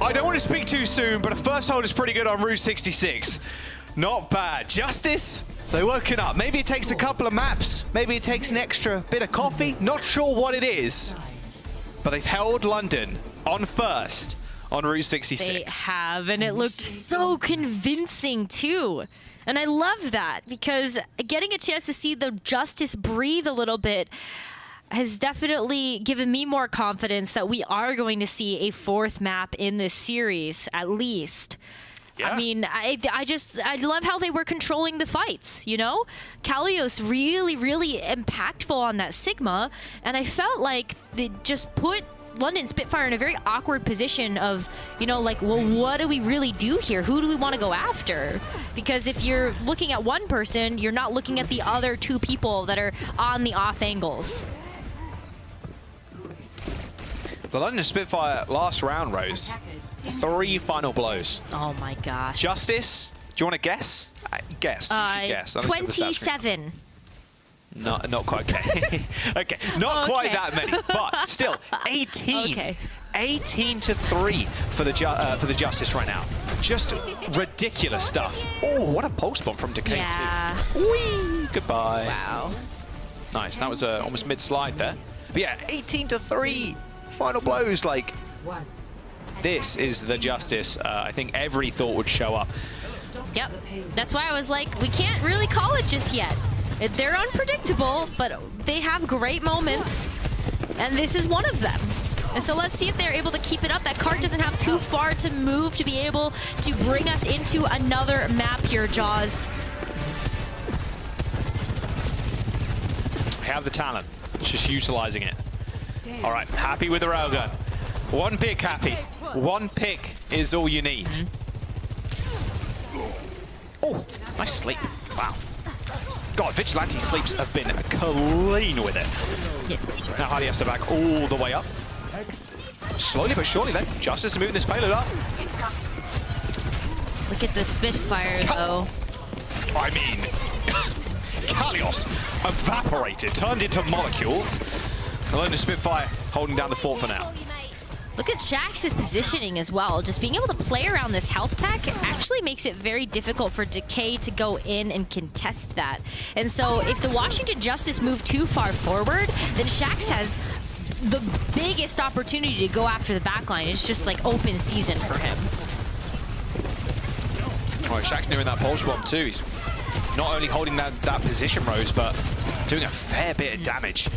A: I don't want to speak too soon, but a first hold is pretty good on Route 66. Not bad. Justice, they're working up. Maybe it takes a couple of maps. Maybe it takes an extra bit of coffee. Not sure what it is. But they've held London on first on Route 66.
B: They have, and it looked so convincing too. And I love that, because getting a chance to see the Justice breathe a little bit has definitely given me more confidence that we are going to see a fourth map in this series, at least. Yeah. I mean, I love how they were controlling the fights, you know? Kalios really, really impactful on that Sigma, and I felt like they just put London Spitfire in a very awkward position of, you know, like, well, what do we really do here? Who do we want to go after? Because if you're looking at one person, you're not looking at the other two people that are on the off angles.
A: The London Spitfire last round, Rose. 3 final blows.
B: Oh my gosh.
A: Justice, do you want to guess? Guess. You should guess.
B: 27.
A: Not quite. Okay. Okay. Not quite that many, but still 18.
B: Okay.
A: 18-3 for the Justice right now. Just ridiculous stuff. Oh, what a pulse bomb from Decay too. Whee! Goodbye.
B: Wow.
A: Nice. That was almost mid-slide there. But yeah, 18-3 final blows. Like, this is the Justice I think every thought would show up.
B: Yep. That's why I was like, we can't really call it just yet. They're unpredictable, but they have great moments, and this is one of them. And so let's see if they're able to keep it up. That card doesn't have too far to move to be able to bring us into another map here, Jaws.
A: They have the talent, just utilizing it. All right, Happy with the railgun. One pick, Happy. One pick is all you need. Oh, nice sleep. Wow. God, Vigilante sleeps have been clean with it. Yeah. Now Hardy has to back all the way up. Slowly but surely then, Justice is moving this payload up.
B: Look at the Spitfire, though.
A: I mean, Kalios evaporated, turned into molecules. Alone to Spitfire holding down the fort for now.
B: Look at Shax's positioning as well. Just being able to play around this health pack actually makes it very difficult for Decay to go in and contest that. And so if the Washington Justice move too far forward, then Shax has the biggest opportunity to go after the backline. It's just like open season for him.
A: All right, Shax's nearing that pulse bomb too. He's not only holding that position, Rose, but doing a fair bit of damage.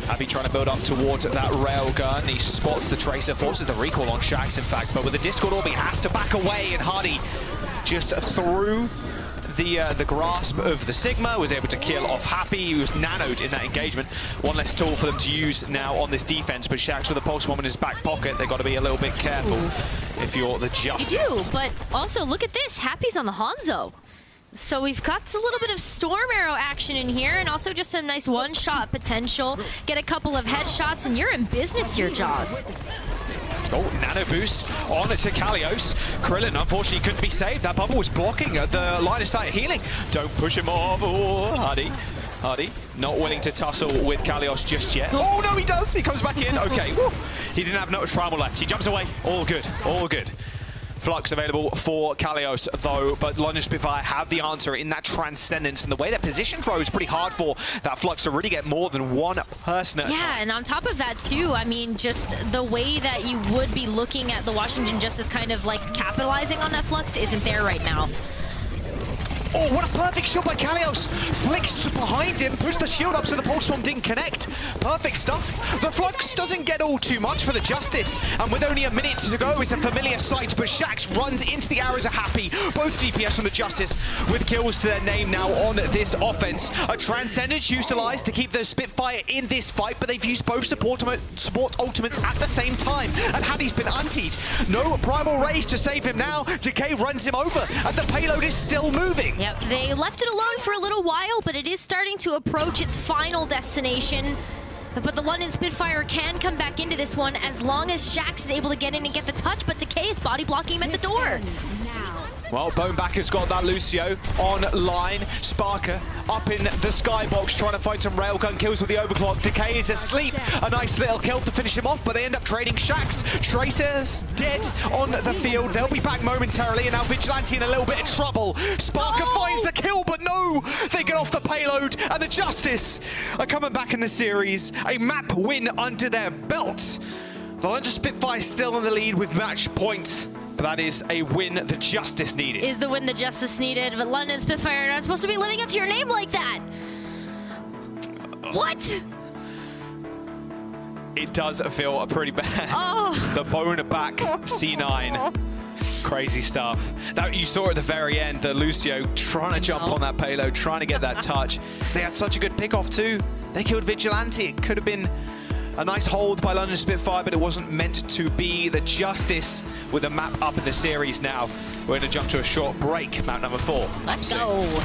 A: Abby trying to build up towards that railgun. He spots the Tracer, forces the recall on Shax, in fact, but with the Discord Orb, he has to back away, and Hardy just through the grasp of the Sigma, was able to kill off Happy. He was nanoed in that engagement. One less tool for them to use now on this defense, but Shax with a pulse bomb in his back pocket. They've got to be a little bit careful if you're the Justice.
B: You do, but also look at this. Happy's on the Hanzo. So we've got a little bit of Storm Arrow action in here, and also just some nice one-shot potential. Get a couple of headshots, and you're in business here, Jaws.
A: Oh, nano boost on to Kalios. Krillin, unfortunately, couldn't be saved. That bubble was blocking the line of sight healing. Don't push him off. Oh, Hardy, not willing to tussle with Kalios just yet. Oh, no, he does. He comes back in. Okay, woo. He didn't have much primal left. He jumps away. All good, all good. Flux available for Kalios, though, but London Spitfire have the answer in that Transcendence, and the way they're positioned, Rose, pretty hard for that Flux to really get more than one person at a time.
B: Yeah, and on top of that, too, I mean, just the way that you would be looking at the Washington Justice kind of like capitalizing on that Flux isn't there right now.
A: Oh, what a perfect shot by Kalios. Flicks to behind him, pushed the shield up so the pulse bomb didn't connect. Perfect stuff. The Flux doesn't get all too much for the Justice, and with only a minute to go, it's a familiar sight, but Shax runs into the arrows of Happy. Both DPS from the Justice with kills to their name now on this offense. A Transcendence utilized to keep the Spitfire in this fight, but they've used both support ultimates at the same time, and Hattie's been antied. No Primal Rage to save him now. Decay runs him over, and the payload is still moving.
B: Yep, they left it alone for a little while, but it is starting to approach its final destination. But the London Spitfire can come back into this one as long as Shax is able to get in and get the touch, but Decay is body blocking him at the door.
A: Well, Bonebacker's got that Lucio online. Sparker up in the skybox trying to find some railgun kills with the overclock. Decay is asleep. A nice little kill to finish him off, but they end up trading Shax. Tracer's dead on the field. They'll be back momentarily, and now Vigilante in a little bit of trouble. Sparker finds the kill, but no! They get off the payload, and the Justice are coming back in the series. A map win under their belt. The London Spitfire still in the lead with match points. But that is a win the Justice needed.
B: Is the win the Justice needed, but London Spitfire are not supposed to be living up to your name like that. What?
A: It does feel pretty bad.
B: Oh.
A: The bone back C9. Crazy stuff. That you saw at the very end, the Lucio trying to jump on that payload, trying to get that touch. They had such a good pickoff too. They killed Vigilante. It could have been a nice hold by London Spitfire, but it wasn't meant to be. The Justice with a map up in the series now. We're going to jump to a short break. Map number 4.
B: Let's go.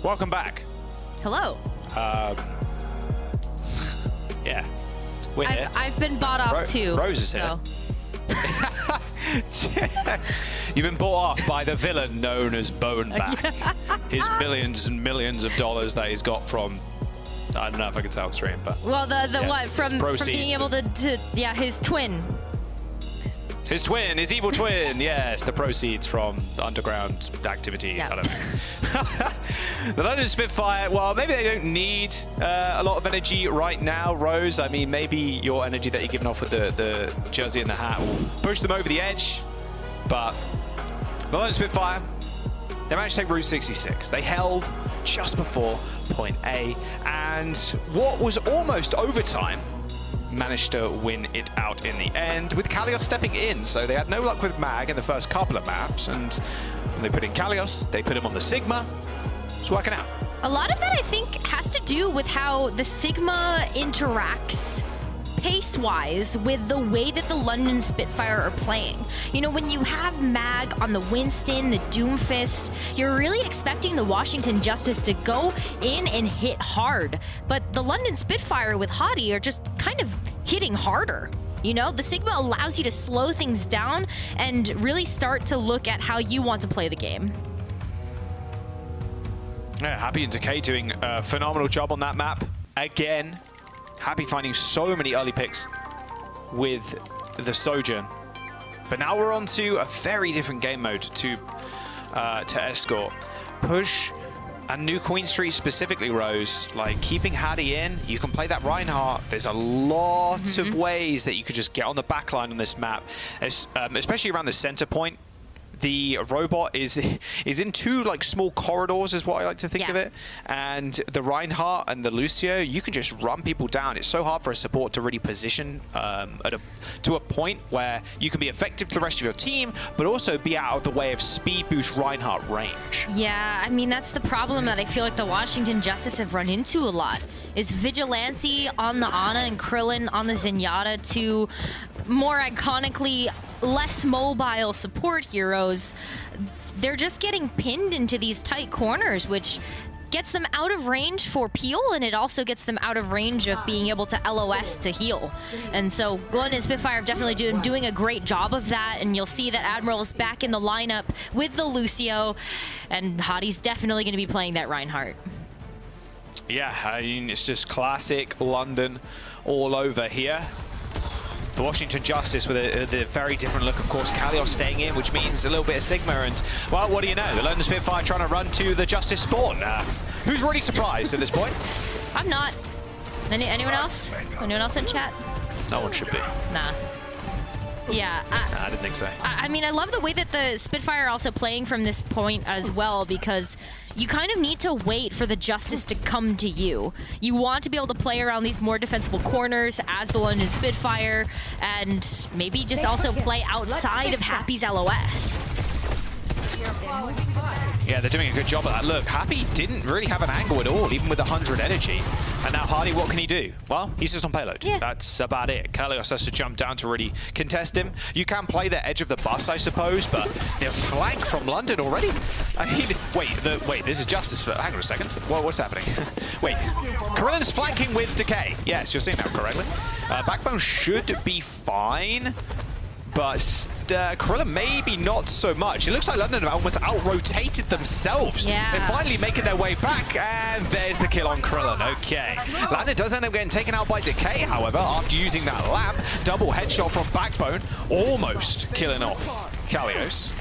A: welcome back.
B: Hello.
A: Yeah, we're here.
B: I've been bought off too.
A: Rose is here. You've been bought off by the villain known as Boneback. His millions and millions of dollars that he's got from, I don't know if I can tell on stream, but
B: well, what from being able to yeah, his twin.
A: His twin, his evil twin, yes, the proceeds from underground activities. Yep. I don't know. The London Spitfire, well, maybe they don't need a lot of energy right now, Rose. I mean, maybe your energy that you're giving off with the jersey and the hat will push them over the edge. But the London Spitfire, they managed to take Route 66. They held just before point A, and what was almost overtime, managed to win it out in the end, with Kalios stepping in. So they had no luck with Mag in the first couple of maps, and when they put in Kalios, they put him on the Sigma. It's working out.
B: A lot of that, I think, has to do with how the Sigma interacts pace-wise with the way that the London Spitfire are playing. You know, when you have Mag on the Winston, the Doomfist, you're really expecting the Washington Justice to go in and hit hard. But the London Spitfire with Hottie are just kind of hitting harder. You know, the Sigma allows you to slow things down and really start to look at how you want to play the game.
A: Yeah, Happy and Decay doing a phenomenal job on that map. Again, Happy finding so many early picks with the Sojourn. But now we're on to a very different game mode to Escort. Push and new Queen Street specifically, Rose. Like, keeping Hattie in, you can play that Reinhardt. There's a lot of ways that you could just get on the back line on this map, especially around the center point. The robot is in two like small corridors, is what I like to think of it. And the Reinhardt and the Lucio, you can just run people down. It's so hard for a support to really position to a point where you can be effective to the rest of your team, but also be out of the way of speed boost Reinhardt range. Yeah,
B: I mean, that's the problem that I feel like the Washington Justice have run into a lot. Is Vigilante on the Ana and Krillin on the Zenyatta, two more iconically less mobile support heroes. They're just getting pinned into these tight corners, which gets them out of range for peel, and it also gets them out of range of being able to LOS to heal. And so London Spitfire have definitely doing a great job of that, and you'll see that Admiral's back in the lineup with the Lucio, and Hottie's definitely going to be playing that Reinhardt.
A: Yeah, I mean, it's just classic London all over here. The Washington Justice with a very different look, of course. Kalios staying in, which means a little bit of Sigma. And, well, what do you know? The London Spitfire trying to run to the Justice spawn. Who's really surprised at this point?
B: I'm not. Anyone else? Anyone else in chat?
A: No one should be.
B: Nah. Yeah.
A: I didn't think so.
B: I mean, I love the way that the Spitfire are also playing from this point as well, because you kind of need to wait for the Justice to come to you. You want to be able to play around these more defensible corners as the London Spitfire, and maybe just also play outside of Happy's LOS.
A: Yeah, they're doing a good job of that. Look, Happy didn't really have an angle at all, even with 100 energy. And now Hardy, what can he do? Well, he's just on payload. Yeah. That's about it. Kalios has to jump down to really contest him. You can play the edge of the bus, I suppose, but they're flanked from London already. I mean, wait, this is Justice. Hang on a second. What's happening? Wait, Corinne's flanking with Decay. Yes, you're seeing that correctly. Backbone should be fine. But Krillin maybe not so much. It looks like London have almost out-rotated themselves.
B: Yeah.
A: They're finally making their way back, and there's the kill on Krillin. Okay. London does end up getting taken out by Decay, however, after using that lamp. Double headshot from Backbone, almost killing off Kalios.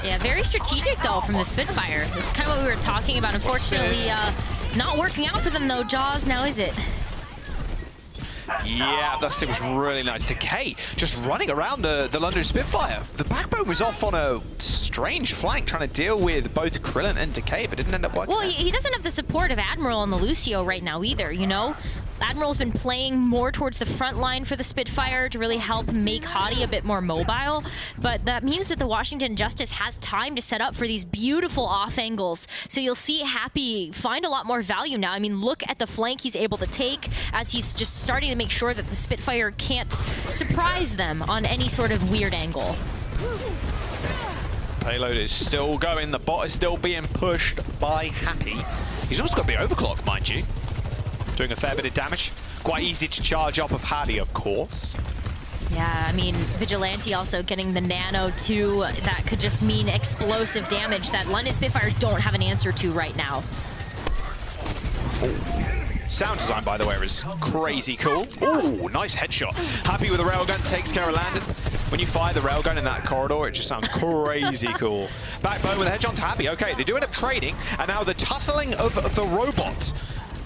B: Yeah, very strategic, though, from the Spitfire. This is kind of what we were talking about. Unfortunately, not working out for them, though, Jaws. Now is it?
A: Yeah, that was really nice. Decay just running around the London Spitfire. The Backbone was off on a strange flank trying to deal with both Krillin and Decay, but didn't end up working.
B: Well, he doesn't have the support of Admiral and the Lucio right now either, you know? Admiral's been playing more towards the front line for the Spitfire to really help make Hottie a bit more mobile, but that means that the Washington Justice has time to set up for these beautiful off angles. So you'll see Happy find a lot more value now. I mean, look at the flank he's able to take as he's just starting to make sure that the Spitfire can't surprise them on any sort of weird angle.
A: Payload is still going. The bot is still being pushed by Happy. He's also got the overclock, mind you. Doing a fair bit of damage. Quite easy to charge up of Hattie, of course.
B: Yeah, I mean, Vigilante also getting the nano too. That could just mean explosive damage that London Spitfire don't have an answer to right now.
A: Ooh. Sound design, by the way, is crazy cool. Ooh, nice headshot. Happy with the railgun, takes care of Landon. When you fire the railgun in that corridor, it just sounds crazy cool. Backbone with a headshot to Happy. Okay, they do end up trading, and now the tussling of the robot.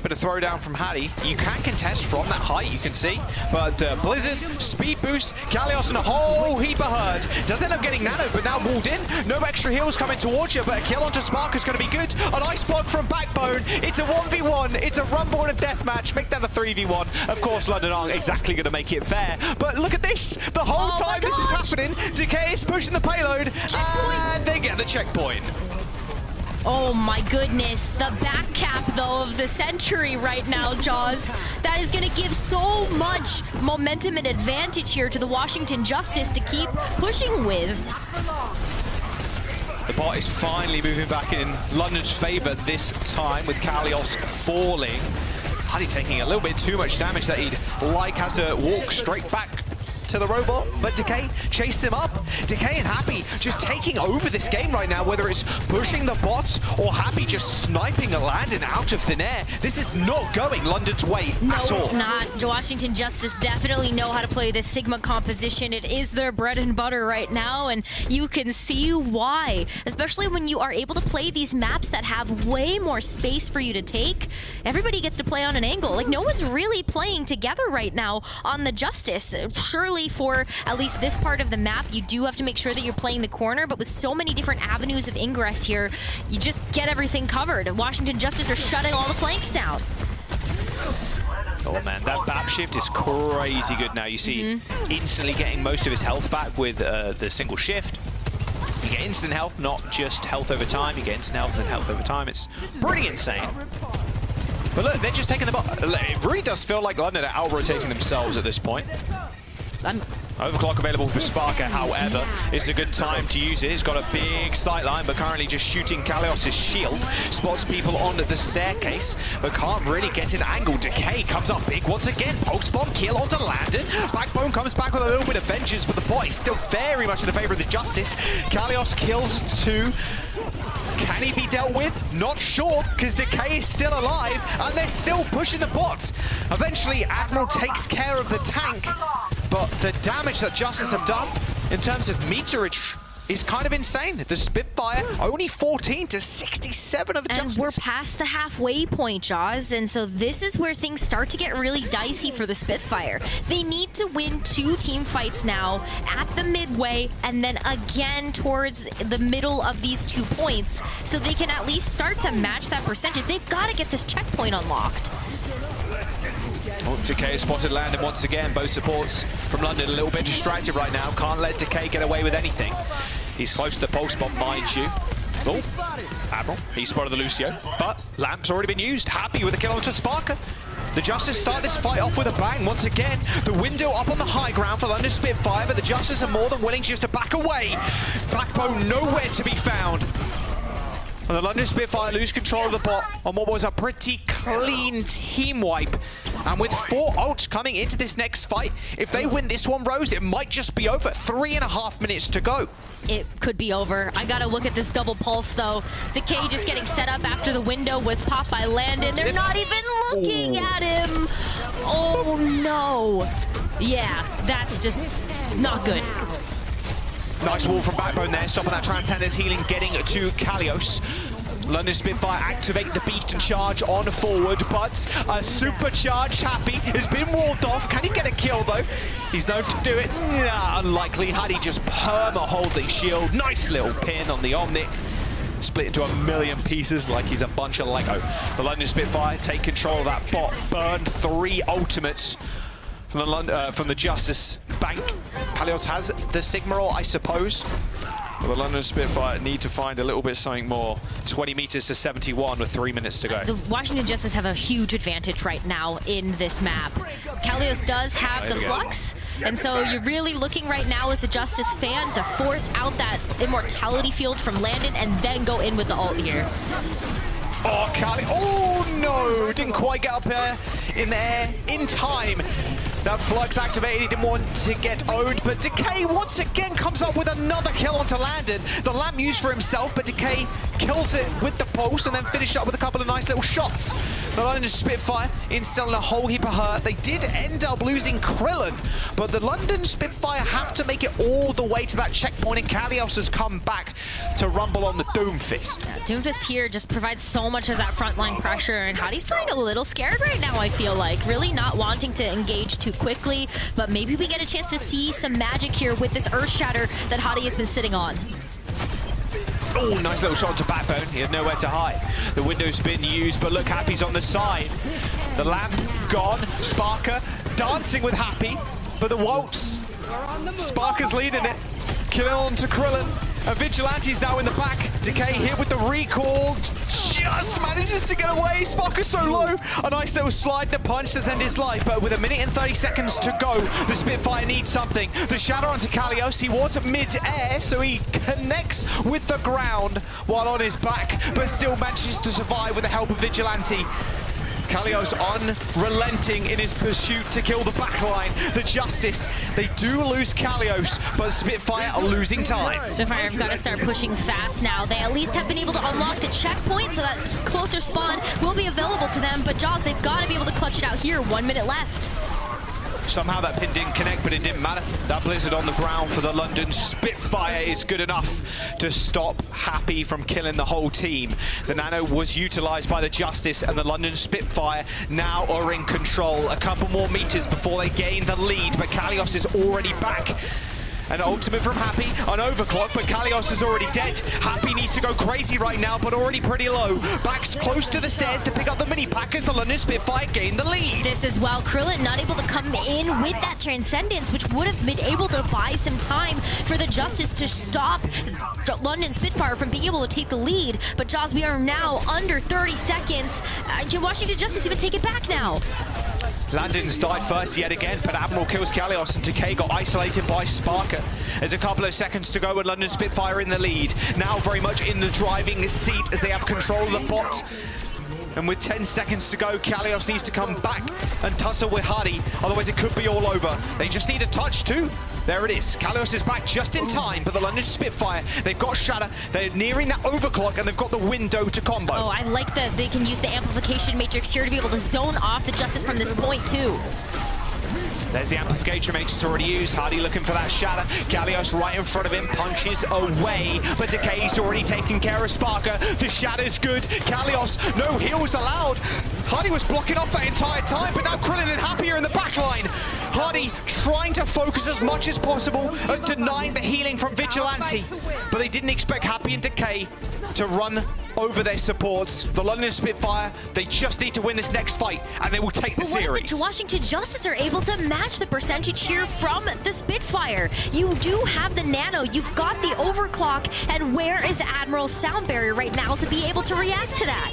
A: Bit of throwdown from Hattie. You can contest from that height, you can see. But Blizzard, speed boost, Kalios, and a whole heap of hurt. Does end up getting nano, but now walled in. No extra heals coming towards you, but a kill onto Spark is going to be good. An ice block from Backbone. It's a 1v1. It's a Rumble and a deathmatch. Make that a 3v1. Of course, London aren't exactly going to make it fair. But look at this. The whole time this is happening, Decay is pushing the payload, and they get the checkpoint.
B: Oh my goodness, the back cap though of the century right now, Jaws. That is going to give so much momentum and advantage here to the Washington Justice to keep pushing with.
A: The bot is finally moving back in London's favor this time with Kalios falling. Hattie taking a little bit too much damage that he'd like, has to walk straight back to the robot, but Decay chased him up. Decay and Happy just taking over this game right now, whether it's pushing the bot or Happy just sniping a Landon out of thin air. This is not going London's way at all.
B: No, it's not. Washington Justice definitely know how to play this Sigma composition. It is their bread and butter right now, and you can see why. Especially when you are able to play these maps that have way more space for you to take. Everybody gets to play on an angle. Like, no one's really playing together right now on the Justice. Surely for at least this part of the map, you do have to make sure that you're playing the corner, but with so many different avenues of ingress here, you just get everything covered. Washington Justice are shutting all the flanks down.
A: Oh man, that BAP shift is crazy good now. You see instantly getting most of his health back with the single shift. You get instant health, not just health over time. You get instant health and health over time. It's pretty insane. But look, they're just taking the ball. It really does feel like London are out-rotating themselves at this point. Overclock available for Sparker, however, it's a good time to use it. He's got a big sight line, but currently just shooting Kalios' shield. Spots people on the staircase, but can't really get an angle. Decay comes up big once again. Pokes bomb, kill onto Landon. Backbone comes back with a little bit of vengeance, but the bot is still very much in the favor of the Justice. Kalios kills 2. Can he be dealt with? Not sure, because Decay is still alive, and they're still pushing the bot. Eventually, Admiral takes care of the tank, but the damage that Justice have done in terms of meterage is kind of insane. The Spitfire, only 14 to 67 of the Justice.
B: And we're past the halfway point, Jaws, and so this is where things start to get really dicey for the Spitfire. They need to win 2 team fights now at the midway and then again towards the middle of these 2 points so they can at least start to match that percentage. They've got to get this checkpoint unlocked.
A: Oh, Decay spotted Landon once again. Both supports from London a little bit distracted right now. Can't let Decay get away with anything. He's close to the pulse bomb, mind you. Oh, Admiral, he spotted the Lucio, but Lamp's already been used. Happy with a kill onto Sparker. The Justice start this fight off with a bang once again. The window up on the high ground for London Spitfire, but the Justice are more than willing just to back away. Backbone nowhere to be found. And the London Spitfire lose control of the bot on what was a pretty clean team wipe. And with 4 ults coming into this next fight, if they win this one, Rose, it might just be over. 3.5 minutes to go.
B: It could be over. I gotta look at this double pulse, though. Decay just getting set up after the window was popped by Landon. They're not even looking at him. Oh, no. Yeah, that's just not good.
A: Nice wall from Backbone there, stopping that Transcendence healing, getting to Kalios. London Spitfire activate the beast and charge on forward, but a supercharged Happy has been walled off. Can he get a kill though? He's known to do it. Nah, unlikely. Had he just perma-hold the shield. Nice little pin on the Omnic. Split into a million pieces like he's a bunch of Lego. The London Spitfire take control of that bot. Burned 3 ultimates from the Justice bank. Kalios has the Sigma roll, I suppose. Well, the London Spitfire need to find a little bit something more. 20 meters to 71 with 3 minutes to go.
B: The Washington Justice have a huge advantage right now in this map. Kalios does have the flux, and so you're really looking right now as a Justice fan to force out that immortality field from Landon and then go in with the ult here.
A: Oh, Kali. Oh, no. Didn't quite get up there in time. That flux activated, he didn't want to get owned, but Decay once again comes up with another kill onto Landon. The lamp used for himself, but Decay kills it with the pulse and then finished up with a couple of nice little shots. The London Spitfire instilling a whole heap of hurt. They did end up losing Krillin, but the London Spitfire have to make it all the way to that checkpoint, and Kalios has come back to rumble on the Doomfist.
B: Yeah, Doomfist here just provides so much of that frontline pressure, and Hadi's playing a little scared right now, I feel like. Really not wanting to engage too quickly, but maybe we get a chance to see some magic here with this Earth Shatter that Hadi has been sitting on.
A: Oh, nice little shot to Backbone. He had nowhere to hide. The window's been used, but look, Happy's on the side. The lamp gone. Sparker dancing with Happy, but the Waltz. Sparker's leading it. Kill on to Krillin. And Vigilante's now in the back. Decay here with the recall. Just manages to get away. Sparker's so low. A nice little slide and a punch that's ended his life. But with 1 minute and 30 seconds to go, the Spitfire needs something. The shadow onto Kalios. He was mid-air, so he connects with the ground while on his back, but still manages to survive with the help of Vigilante. Kalios unrelenting in his pursuit to kill the backline. The Justice, they do lose Kalios, but Spitfire are losing time.
B: Spitfire have got to start pushing fast now. They at least have been able to unlock the checkpoint, so that closer spawn will be available to them. But Jaws, they've got to be able to clutch it out here. 1 minute left.
A: Somehow that pin didn't connect, but it didn't matter. That blizzard on the ground for the London Spitfire is good enough to stop Happy from killing the whole team. The Nano was utilized by the Justice, and the London Spitfire now are in control. A couple more meters before they gain the lead, but Kalios is already back. An ultimate from Happy, an overclock, but Kalios is already dead. Happy needs to go crazy right now, but already pretty low. Back's close to the stairs to pick up the mini pack as the London Spitfire gain the lead.
B: This is while Krillin not able to come in with that Transcendence, which would have been able to buy some time for the Justice to stop London Spitfire from being able to take the lead. But Jaws, we are now under 30 seconds. Can Washington Justice even take it back now?
A: Landon's died first yet again, but Admiral kills Kalios, and Decay got isolated by Sparker. There's a couple of seconds to go with London Spitfire in the lead. Now very much in the driving seat as they have control of the bot. And with 10 seconds to go, Kalios needs to come back and tussle with Hadi, otherwise it could be all over. They just need a touch too. There it is. Kalios is back just in time, but the London Spitfire, they've got Shatter, they're nearing that overclock, and they've got the window to combo.
B: Oh, I like that they can use the amplification matrix here to be able to zone off the Justice from this point too.
A: There's the amplification matrix already used. Hadi looking for that shatter. Kalios right in front of him, punches away, but Decay's already taken care of Sparker. The shatter's good. Kalios, no heals allowed. Hadi was blocking off that entire time, but now Krillin and Happy are in the back line. Hadi trying to focus as much as possible and denying the healing from Vigilante, but they didn't expect Happy and Decay to run over their supports. The London Spitfire, they just need to win this next fight, and they will take the series.
B: What if the Washington Justice are able to match the percentage here from the Spitfire? You do have the Nano, you've got the overclock, and where is Admiral's sound barrier right now to be able to react to that?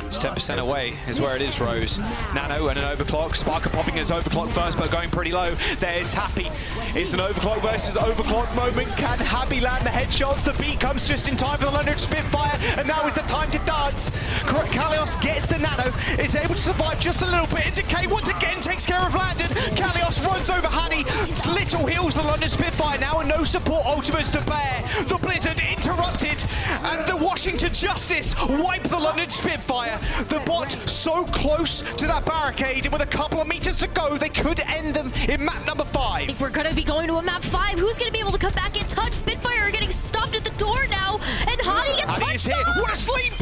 A: It's 10% away is where it is, Rose. Nano and an overclock. Sparker popping his overclock first, but going pretty low. There's Happy. It's an overclock versus overclock moment. Can Happy land the headshots? The beat comes just in time for the London Spitfire, and now is the time to dance. Kalios gets the Nano, is able to survive just a little bit, and Decay once again takes care of Landon. Kalios runs over Hadi. Little heals the London Spitfire now, and no support ultimates to bear. The Blizzard interrupted, and the Washington Justice wipe the London Spitfire. The bot so close to that barricade, and with a couple of meters to go, they could end them in map number 5.
B: If we're going to be going to a map 5, who's going to be able to come back and touch? Spitfire are getting stopped at the door now, and Hadi gets
A: Hadi is
B: punched
A: hit.
B: off.
A: What a sleep!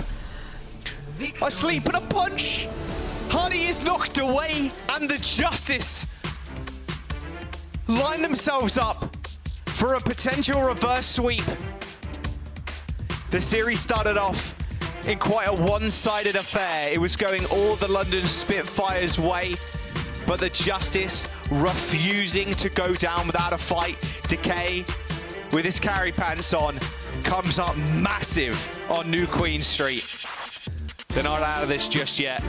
A: A sleep and a punch. Hadi is knocked away, and the Justice line themselves up for a potential reverse sweep. The series started off in quite a one-sided affair. It was going all the London Spitfire's way, but the Justice refusing to go down without a fight. Decay with his carry pants on, comes up massive on New Queen Street. They're not out of this just yet.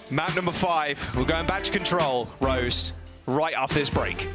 A: Map number 5, we're going back to control, Rose, right after this break.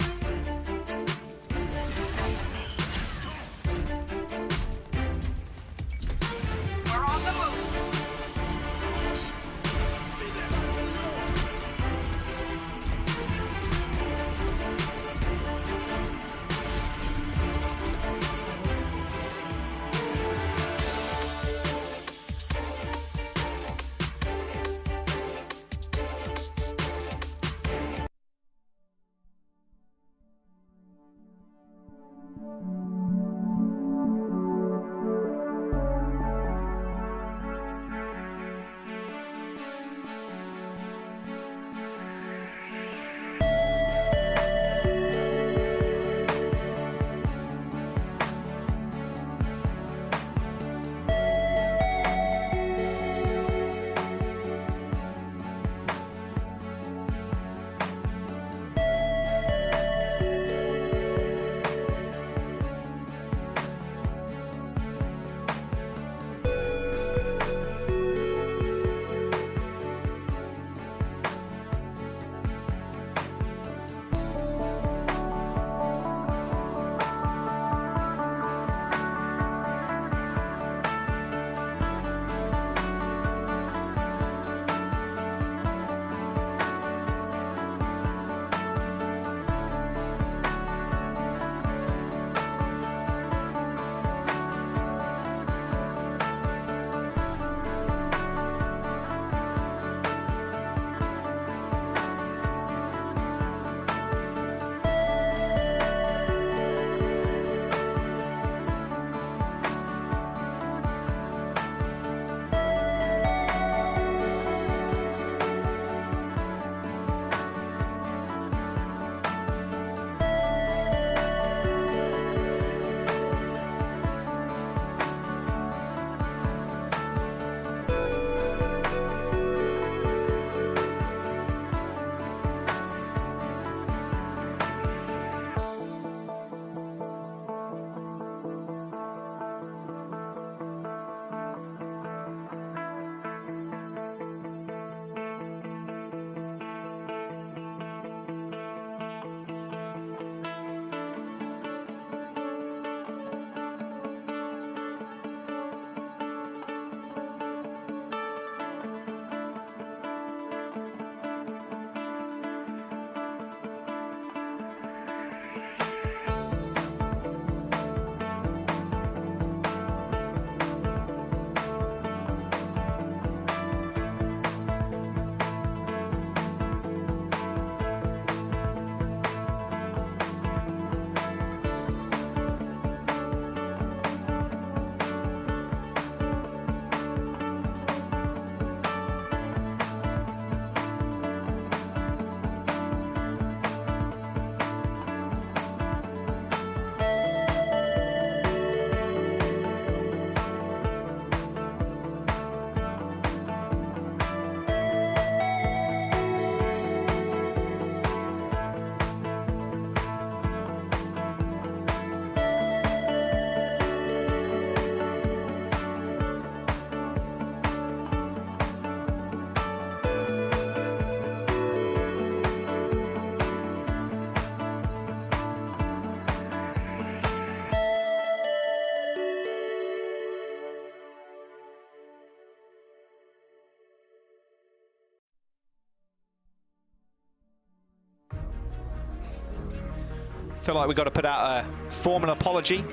A: Feel like we've got to put out a formal apology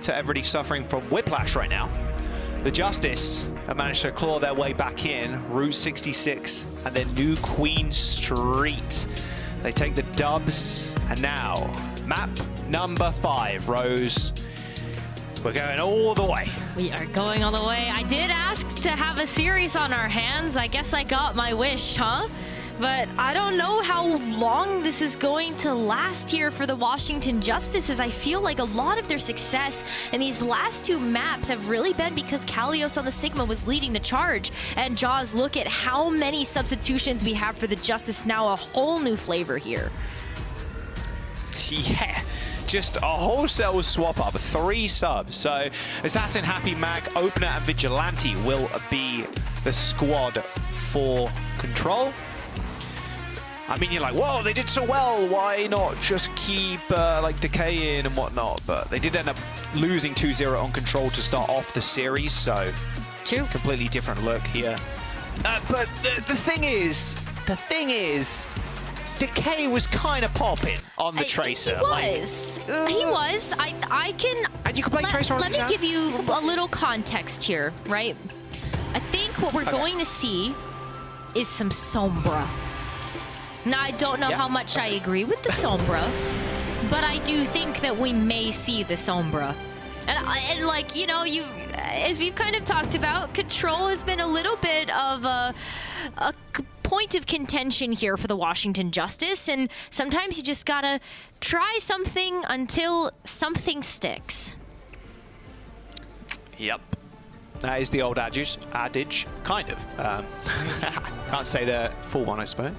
A: to everybody suffering from whiplash right now. The Justice have managed to claw their way back in, Route 66 and then New Queen Street. They take the dubs, and now map number 5, Rose. We're going all the way.
B: We are going all the way. I did ask to have a series on our hands. I guess I got my wish, huh? But I don't know how long this is going to last here for the Washington Justices. I feel like a lot of their success in these last 2 maps have really been because Kalios on the Sigma was leading the charge. And Jaws, look at how many substitutions we have for the Justice now, a whole new flavor here.
A: Yeah. Just a wholesale swap up, 3 subs. So Assassin, Happy, Mag, Opener, and Vigilante will be the squad for Control. I mean, you're like, whoa, they did so well. Why not just keep like Decay in and whatnot? But they did end up losing 2-0 on Control to start off the series, so
B: True.
A: Completely different look here. But the thing is, Decay was kind of popping on the Tracer.
B: He was. He was. I can.
A: And you can play Tracer on
B: Let me give you a little context here, right? I think what we're going to see is some Sombra. Now, I don't know how much I agree with the Sombra, but I do think that we may see the Sombra. And like, you know, as we've kind of talked about, Control has been a little bit of a point of contention here for the Washington Justice, and sometimes you just gotta try something until something sticks.
A: Yep. That is the old adage, kind of. Can't say the full one, I suppose.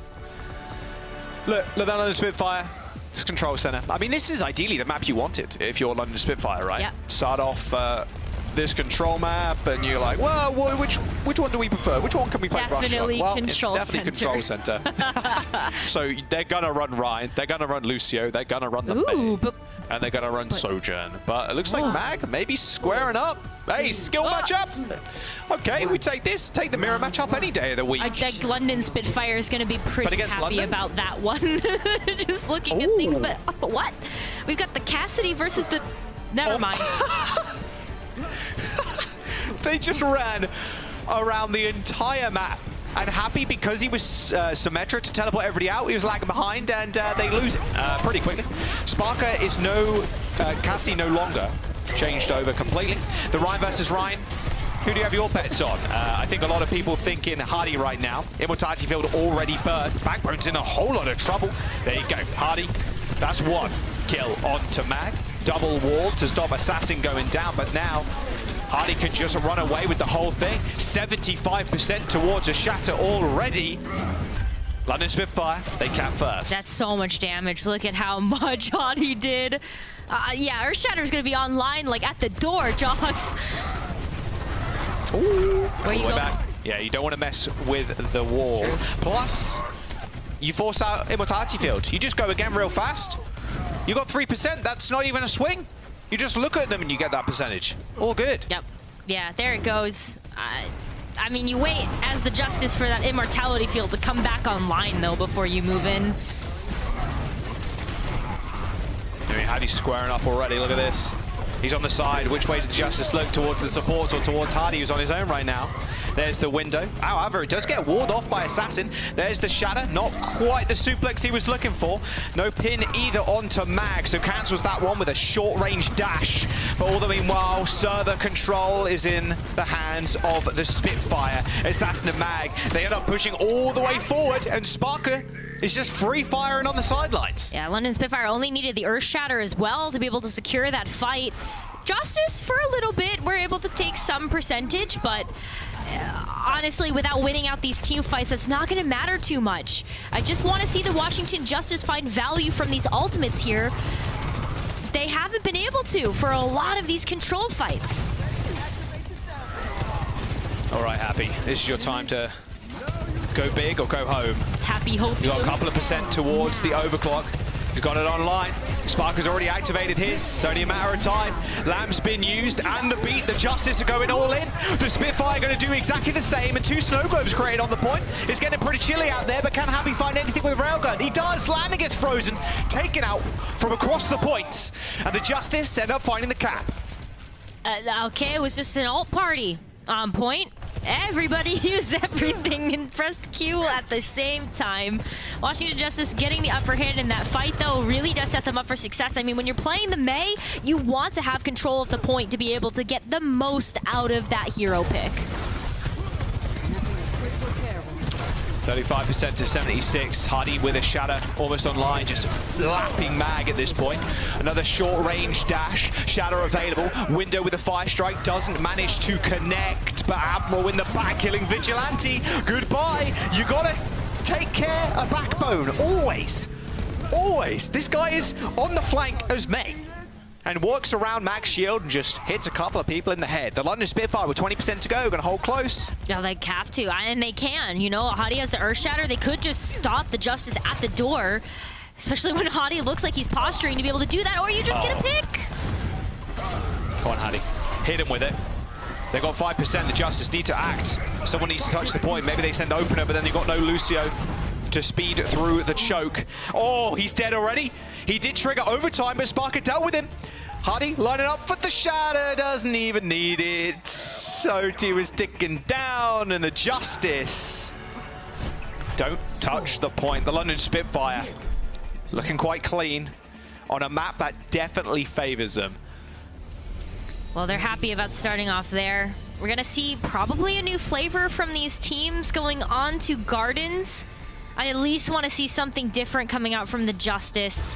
A: Look, London Spitfire, it's Control Center. I mean, this is ideally the map you wanted if you're London Spitfire, right?
B: Yep.
A: Start off this Control map, and you're like, well, which one do we prefer? Which one can we play Rush on? Well,
B: Control
A: it's definitely Control Center. So they're gonna run Ryan, they're gonna run Lucio, they're gonna run the May, and they're gonna run Sojourn. But it looks like Mag maybe squaring up. Hey, skill matchup. Okay, we take this. Take the mirror matchup any day of the week.
B: I think London Spitfire is going to be pretty happy about that one. Just looking at things, but what? We've got the Cassidy versus the... Never mind.
A: They just ran around the entire map. And Happy, because he was Symmetra to teleport everybody out, he was lagging behind, and they lose it pretty quickly. Sparker is Cassidy no longer changed over completely. The Ryan versus Ryan. Who do you have your bets on? I think a lot of people thinking Hardy right now. Immortality Field already burned. Backbone's in a whole lot of trouble. There you go, Hardy. That's 1 kill onto Mag. Double wall to stop Assassin going down, but now Hardy can just run away with the whole thing. 75% towards a shatter already. London Spitfire, they cap first.
B: That's so much damage. Look at how much Hardy did. Yeah, Earth Shatter's going to be online, like at the door, Joss.
A: Ooh,
B: where you go?
A: Back. Yeah, you don't want to mess with the wall. Plus, you force out Immortality Field. You just go again real fast. You got 3%. That's not even a swing. You just look at them and you get that percentage. All good.
B: Yep. Yeah, there it goes. I mean, you wait as the Justice for that Immortality Field to come back online, though, before you move in.
A: I mean, Hardy's squaring up already. Look at this. He's on the side. Which way does the Justice look? Towards the supports or towards Hardy, who's on his own right now? There's the window. However, it does get walled off by Assassin. There's the shatter. Not quite the suplex he was looking for. No pin either onto Mag, so cancels that one with a short-range dash. But all the meanwhile, server control is in the hands of the Spitfire. Assassin and Mag, they end up pushing all the way forward, and Sparker is just free-firing on the sidelines.
B: Yeah, London Spitfire only needed the Earth Shatter as well to be able to secure that fight. Justice, for a little bit, were able to take some percentage, but honestly, without winning out these team fights, that's not going to matter too much. I just want to see the Washington Justice find value from these ultimates here. They haven't been able to for a lot of these control fights.
A: All right, Happy, this is your time to go big or go home.
B: Happy hope.
A: You got a couple of percent towards the overclock. He's got it online. Sparker's already activated his. It's only a matter of time. Lamp's been used and the beat. The Justice are going all in. The Spitfire going to do exactly the same, and 2 snow globes created on the point. It's getting pretty chilly out there, but can Happy find anything with a railgun? He does. Landing gets frozen, taken out from across the point, and the Justice end up finding the cap.
B: Okay, it was just an alt party on point. Everybody used everything and pressed Q at the same time. Washington Justice getting the upper hand in that fight, though, really does set them up for success. I mean, when you're playing the May, you want to have control of the point to be able to get the most out of that hero pick.
A: 35% to 76. Hardy with a shatter, almost online, just lapping Mag at this point. Another short-range dash, shatter available. Window with a fire strike, doesn't manage to connect, but Admiral in the back, killing Vigilante. Goodbye. You gotta take care of Backbone, always. Always. This guy is on the flank as May and works around Mag's shield and just hits a couple of people in the head. The London Spitfire with 20% to go, gonna hold close.
B: Yeah, they have to, and they can. You know, Hadi has the Earth Shatter. They could just stop the Justice at the door, especially when Hadi looks like he's posturing to be able to do that, or you just get a pick.
A: Come on, Hadi. Hit him with it. They got 5%. The Justice need to act. Someone needs to touch the point. Maybe they send opener, but then they got no Lucio to speed through the choke. Oh, he's dead already. He did trigger overtime, but Sparker dealt with him. Hadi lining up for the shatter, doesn't even need it. OT was ticking down, and the Justice don't touch the point. The London Spitfire looking quite clean on a map that definitely favors them.
B: Well, they're happy about starting off there. We're gonna see probably a new flavor from these teams going on to Gardens. I at least want to see something different coming out from the Justice.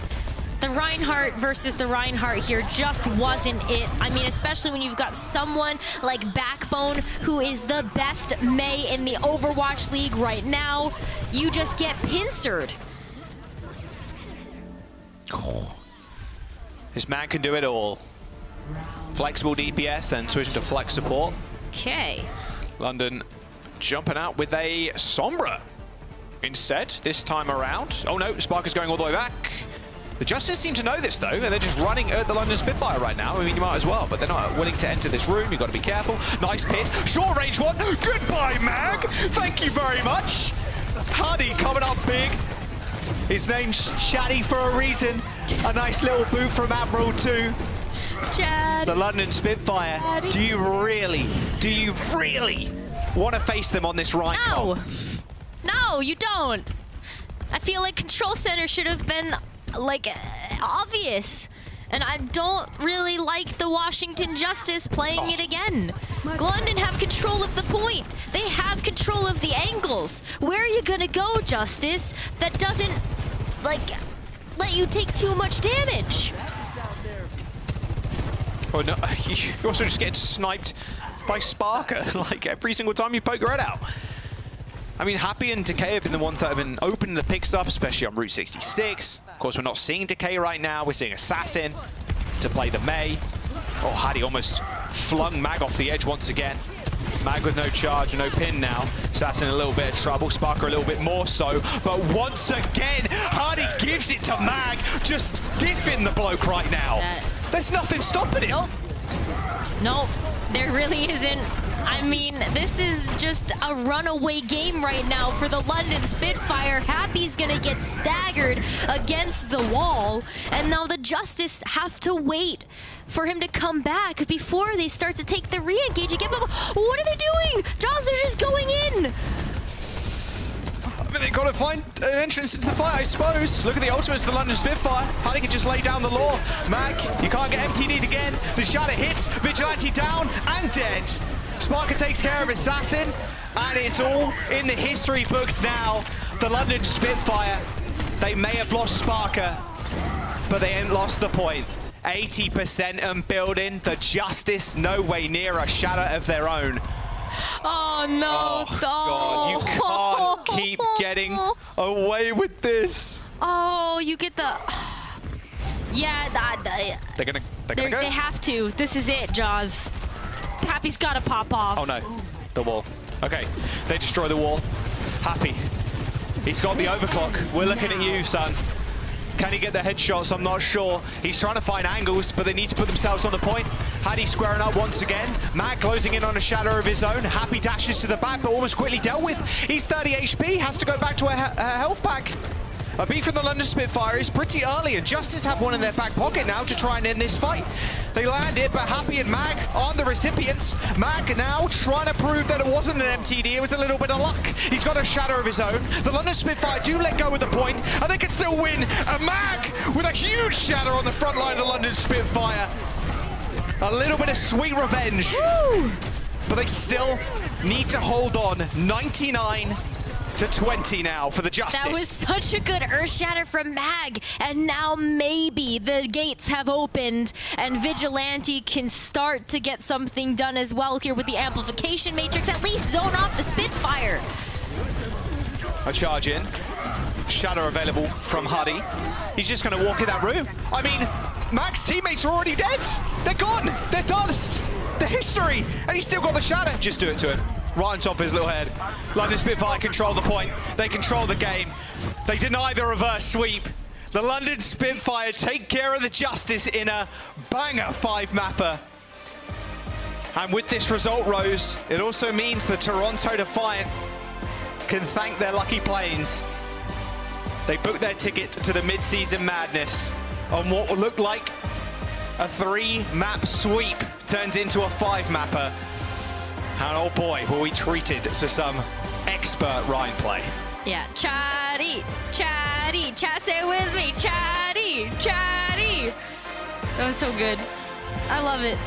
B: The Reinhardt versus the Reinhardt here just wasn't it. I mean, especially when you've got someone like Backbone, who is the best Mei in the Overwatch League right now. You just get pincered.
A: Oh. This man can do it all. Flexible DPS, then switching to flex support.
B: Okay.
A: London jumping out with a Sombra instead this time around. Oh no, Sparker's going all the way back. The Justice seem to know this though, and they're just running at the London Spitfire right now. I mean, you might as well, but they're not willing to enter this room. You've got to be careful. Nice pin. Short range one. Goodbye, Mag. Thank you very much. Hadi coming up big. His name's Shaddy for a reason. A nice little boot from Admiral too.
B: Chad.
A: The London Spitfire.
B: Daddy.
A: Do you really want to face them on this right?
B: No. No, you don't. I feel like Control Center should have been, like, obvious. And I don't really like the Washington Justice playing it again. London have control of the point. They have control of the angles. Where are you gonna go, Justice, that doesn't, like, let you take too much damage?
A: Oh no, you're also just getting sniped by Sparker, like, every single time you poke your head out. I mean, Happy and Decay have been the ones that have been opening the picks up, especially on Route 66. Of course, we're not seeing Decay right now. We're seeing Assassin to play the Mei. Oh, Hadi almost flung Mag off the edge once again. Mag with no charge, no pin now. Assassin a little bit of trouble, Sparker a little bit more so. But once again, Hadi gives it to Mag, just diffing the bloke right now. There's nothing stopping him.
B: Nope. Nope, there really isn't. I mean, this is just a runaway game right now for the London Spitfire. Happy's gonna get staggered against the wall, and now the Justice have to wait for him to come back before they start to take the re-engage again. But what are they doing? Jaws, they're just going in.
A: I mean, they've got to find an entrance into the fight, I suppose. Look at the ultimates of the London Spitfire. Hadi can just lay down the law. Mag, you can't get MTD'd again. The shatter hits, Vigilante down and dead. Sparker takes care of Assassin, and it's all in the history books now. The London Spitfire, they may have lost Sparker, but they ain't lost the point. 80% and building. The Justice no way near a shatter of their own.
B: Oh no,
A: oh, God, you can't keep getting away with this.
B: Oh, you get the... Yeah,
A: They're gonna go?
B: They have to. This is it, Jaws. Happy's gotta pop off.
A: Oh no, the wall. Okay, they destroy the wall. Happy. He's got the overclock. We're looking at you, son. Can he get the headshots? I'm not sure. He's trying to find angles, but they need to put themselves on the point. Hadi squaring up once again. Mag closing in on a shadow of his own. Happy dashes to the back, but almost quickly dealt with. He's 30 HP, has to go back to a health pack. A beat from the London Spitfire is pretty early, and Justice have one in their back pocket now to try and end this fight. They land it, but Happy and Mag aren't the recipients. Mag now trying to prove that it wasn't an MTD, it was a little bit of luck. He's got a shadow of his own. The London Spitfire do let go with the point, and they can still win. And Mag with a huge shadow on the front line of the London Spitfire. A little bit of sweet revenge. Woo! But they still need to hold on. 99-20 now for the Justice.
B: That was such a good Earth Shatter from Mag, and now maybe the gates have opened and Vigilante can start to get something done as well here with the Amplification Matrix, at least zone off the Spitfire.
A: A charge in. shadow available from Huddy. He's just going to walk in that room. I mean, Mac's teammates are already dead. They're gone. They're dust. They're history. And he's still got the shadow. Just do it to him. Right on top of his little head. London Spitfire control the point. They control the game. They deny the reverse sweep. The London Spitfire take care of the justice in a banger 5-mapper. And with this result, Rose, it also means the Toronto Defiant can thank their lucky planes. They booked their ticket to the Midseason Madness on what would look like a 3-map sweep turned into a 5-mapper. And oh boy, were we treated to some expert Rhine play.
B: Yeah, chatty, chatty, chat, say it with me, chatty, chatty. That was so good. I love it.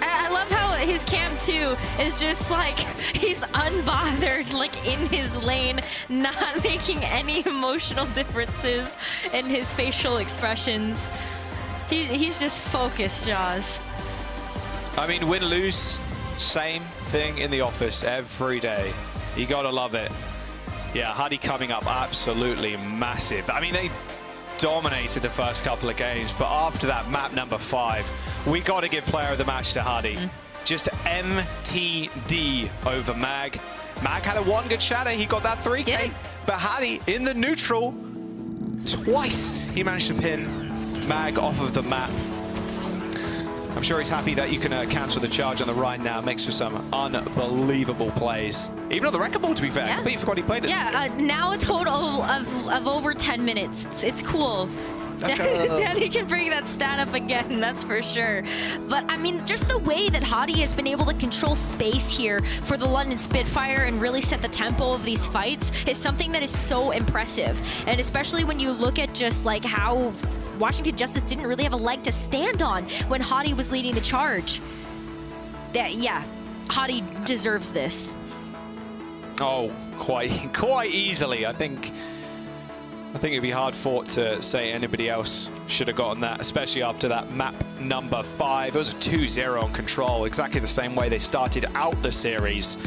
B: I love how his cam too is just like, he's unbothered, like in his lane, not making any emotional differences in his facial expressions. He's just focused, Jaws.
A: I mean, win, lose, same thing in the office every day. You gotta love it. Yeah, Huddy coming up, absolutely massive. I mean, they dominated the first couple of games, but after that map number 5, we got to give player of the match to Huddy. Just MTD over Mag. Mag had a 1 good shadow, he got that 3K,
B: yeah.
A: But Huddy in the neutral, twice he managed to pin Mag off of the map. I'm sure he's happy that you can cancel the charge on the Rhine now. Makes for some unbelievable plays. Even on the record ball, to be fair.
B: Yeah.
A: Completely forgot he played it.
B: Yeah, now a total of over 10 minutes. It's cool. Danny can bring that stat up again, that's for sure. But I mean, just the way that Huddy has been able to control space here for the London Spitfire and really set the tempo of these fights is something that is so impressive. And especially when you look at just like how Washington Justice didn't really have a leg to stand on when Huddy was leading the charge. Yeah, Huddy deserves this.
A: Oh, quite easily. I think it'd be hard fought to say anybody else should have gotten that, especially after that map number 5. It was a 2-0 on control, exactly the same way they started out the series.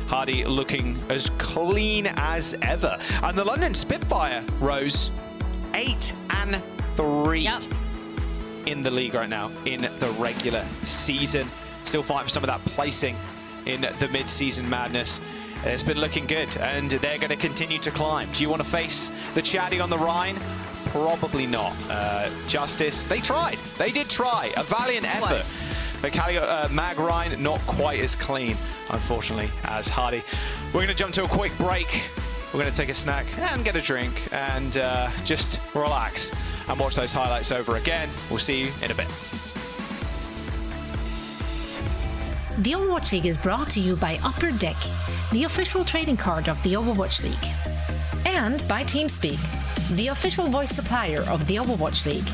A: Huddy looking as clean as ever. And the London Spitfire, Rose, 8-3 in the league right now in the regular season. Still fighting for some of that placing in the mid-season madness. It's been looking good, and they're going to continue to climb. Do you want to face the Chatty on the Rhine? Probably not. Justice, they tried. They did try. A valiant effort. But Mag Rhine, not quite as clean, unfortunately, as Huddy. We're going to jump to a quick break. We're going to take a snack and get a drink and just relax and watch those highlights over again. We'll see you in a bit.
C: The Overwatch League is brought to you by Upper Deck, the official trading card of the Overwatch League. And by TeamSpeak, the official voice supplier of the Overwatch League.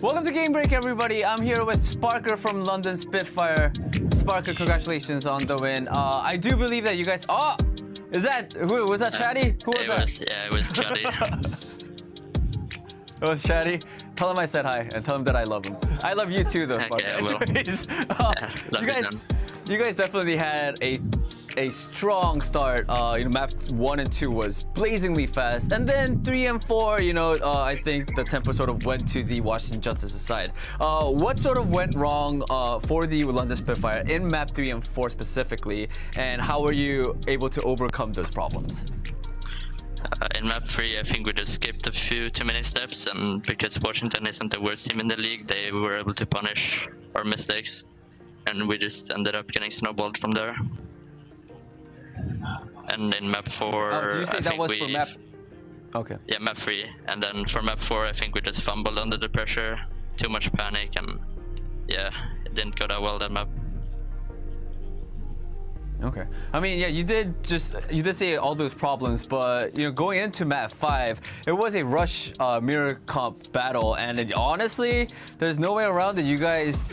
D: Welcome to Game Break, everybody. I'm here with Sparker from London Spitfire. Sparker, congratulations on the win. I do believe that you guys... Oh! Is that... Who was that, Chatty? Who was that?
E: Yeah, it was Chatty.
D: It was Chatty. Tell him I said hi, and tell him that I love him. I love you too, though, Sparker.
E: Okay, I will.
D: Anyways, you guys definitely had a strong start. Map 1 and 2 was blazingly fast, and then 3 and 4, I think the tempo sort of went to the Washington Justice's side. What sort of went wrong for the London Spitfire in map 3 and 4 specifically, and how were you able to overcome those problems?
E: In map 3, I think we just skipped a few too many steps, and because Washington isn't the worst team in the league, they were able to punish our mistakes, and we just ended up getting snowballed from there. And in map 4,
D: did you say
E: I
D: that
E: think
D: was for map? Okay.
E: Yeah, map 3. And then for map 4, I think we just fumbled under the pressure, too much panic, and yeah, it didn't go that well that map.
D: Okay. I mean, yeah, you did say all those problems, but going into map 5, it was a rush mirror comp battle, and honestly, there's no way around it. You guys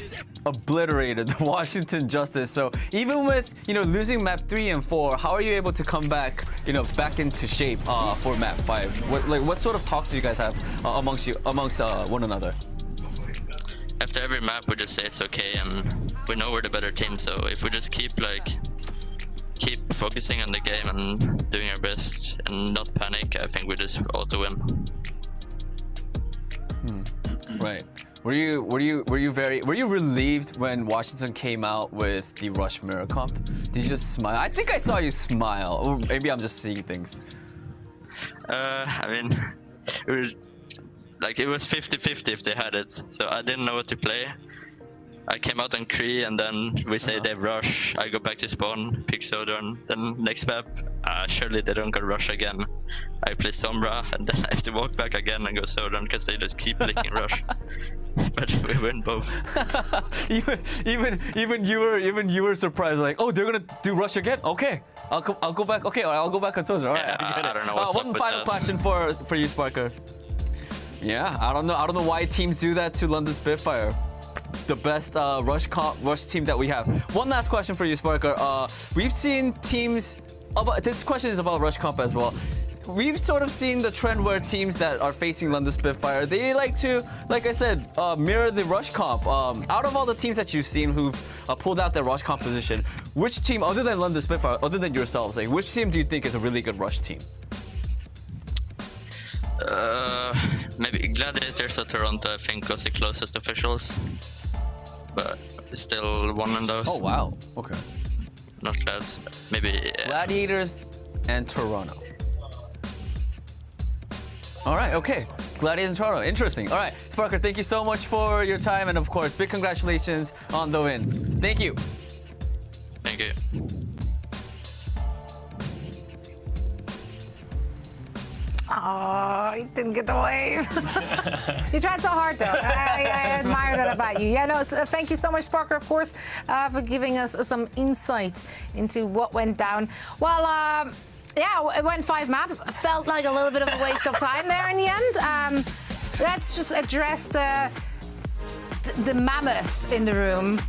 D: obliterated the Washington Justice. So even with losing map 3 and 4, how are you able to come back back into shape for map 5? What sort of talks do you guys have amongst one another?
E: After every map, we just say it's okay, and we know we're the better team. So if we just keep focusing on the game and doing our best and not panic, I think we just auto win.
D: Right. Were you relieved when Washington came out with the rush mirror comp? Did you just smile? I think I saw you smile, or maybe I'm just seeing things.
E: I mean, it was 50-50 if they had it, so I didn't know what to play. I came out on Kree, and then we say they rush. I go back to spawn, pick Southern. Then next map, surely they don't go rush again. I play Sombra, and then I have to walk back again and go Southern because they just keep licking rush. But we win both.
D: even you were surprised, like, oh, they're gonna do rush again. Okay, I'll go back. Okay, I'll go back on Southern. All right,
E: yeah, I don't know what's up
D: one
E: with
D: final
E: that.
D: question for you, Sparker. Yeah, I don't know why teams do that to London Spitfire. The best rush team that we have. One last question for you, Sparker. We've seen teams. This question is about rush comp as well. We've sort of seen the trend where teams that are facing London Spitfire, they like to, like I said, mirror the rush comp. Out of all the teams that you've seen who've pulled out their rush comp position, which team, other than London Spitfire, other than yourselves, which team do you think is a really good rush team?
E: Maybe Gladiators or Toronto, I think, was the closest officials. But still one in those.
D: Oh, wow. Okay.
E: Not Glads. Maybe.
D: Gladiators and Toronto. All right, okay. Gladiators and Toronto. Interesting. All right. Sparker, thank you so much for your time. And of course, big congratulations on the win. Thank you.
E: Thank you.
F: Oh, he didn't get the wave. You tried so hard, though. I admire that about you. Yeah, no, thank you so much, Sparker, of course, for giving us some insight into what went down. Well, yeah, it went 5 maps. Felt like a little bit of a waste of time there in the end. Let's just address the mammoth in the room.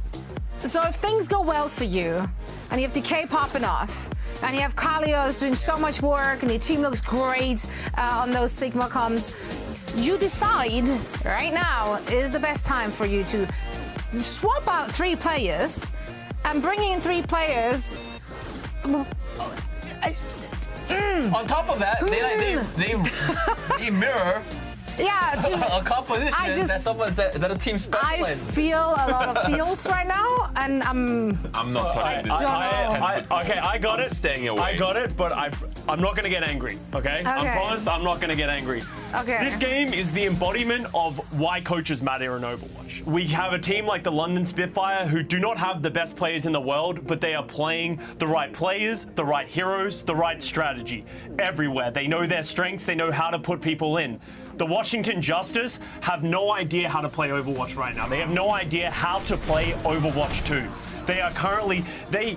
F: So if things go well for you, and you have DK popping off, and you have Kalios doing so much work, and your team looks great on those Sigma comms, you decide right now is the best time for you to swap out 3 players and bring in 3 players.
D: On top of that, they mirror a composition that a team specializes.
F: I feel a lot of feels right now, and I'm
G: not touching this. Okay, I got it.
H: Staying away.
G: I got it, but I'm not going to get angry, okay? I promise I'm not going to get angry.
F: Okay.
G: This game is the embodiment of why coaches matter in Overwatch. We have a team like the London Spitfire who do not have the best players in the world, but they are playing the right players, the right heroes, the right strategy everywhere. They know their strengths, they know how to put people in. The Washington Justice have no idea how to play Overwatch right now. They have no idea how to play Overwatch 2. They are currently, they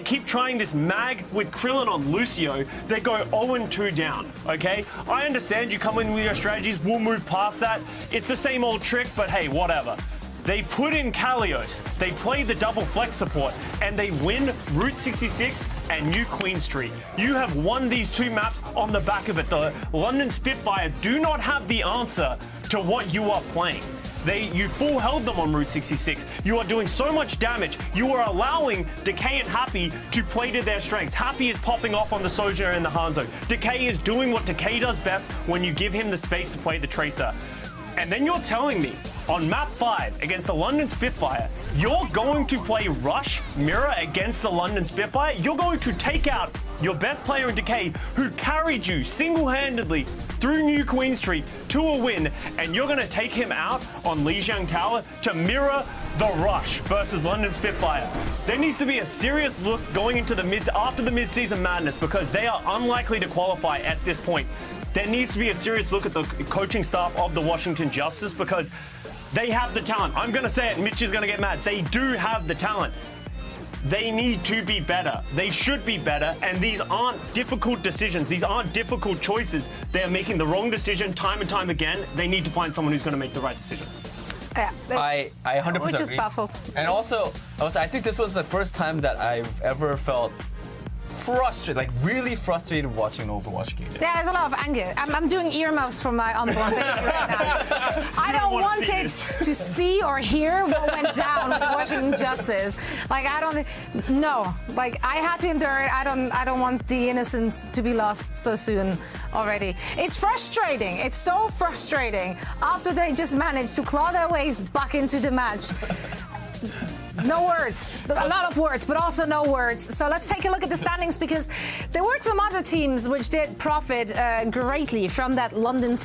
G: keep trying this mag with Krillin on Lucio. They go 0-2 down, okay? I understand you come in with your strategies, we'll move past that. It's the same old trick, but hey, whatever. They put in Kalios, they play the double flex support, and they win Route 66 and New Queen Street. You have won these two maps on the back of it. The London Spitfire do not have the answer to what you are playing. You full held them on Route 66. You are doing so much damage. You are allowing Decay and Happy to play to their strengths. Happy is popping off on the Sojourner and the Hanzo. Decay is doing what Decay does best when you give him the space to play the Tracer. And then you're telling me on map 5 against the London Spitfire, you're going to play Rush Mirror against the London Spitfire? You're going to take out your best player in Decay who carried you single-handedly through New Queen Street to a win, and you're going to take him out on Lijiang Tower to mirror the Rush versus London Spitfire. There needs to be a serious look going into after the mid-season madness, because they are unlikely to qualify at this point. There needs to be a serious look at the coaching staff of the Washington Justice, because they have the talent. I'm going to say it, Mitch is going to get mad. They do have the talent. They need to be better. They should be better, and these aren't difficult decisions. These aren't difficult choices. They're making the wrong decision time and time again. They need to find someone who's going to make the right decisions.
F: Yeah,
D: I 100%
F: we're just
D: agree.
F: baffled.
D: And also, I think this was the first time that I've ever felt frustrated, like really frustrated watching an Overwatch game.
F: Yeah, there's a lot of anger. I'm doing earmuffs from my unborn baby right now. I don't want it to see or hear what went down with Washington Justice. Like, no. Like, I had to endure it. I don't want the innocence to be lost so soon already. It's frustrating. It's so frustrating after they just managed to claw their ways back into the match. No words. A lot of words, but also no words. So let's take a look at the standings, because there were some other teams which did profit greatly from that London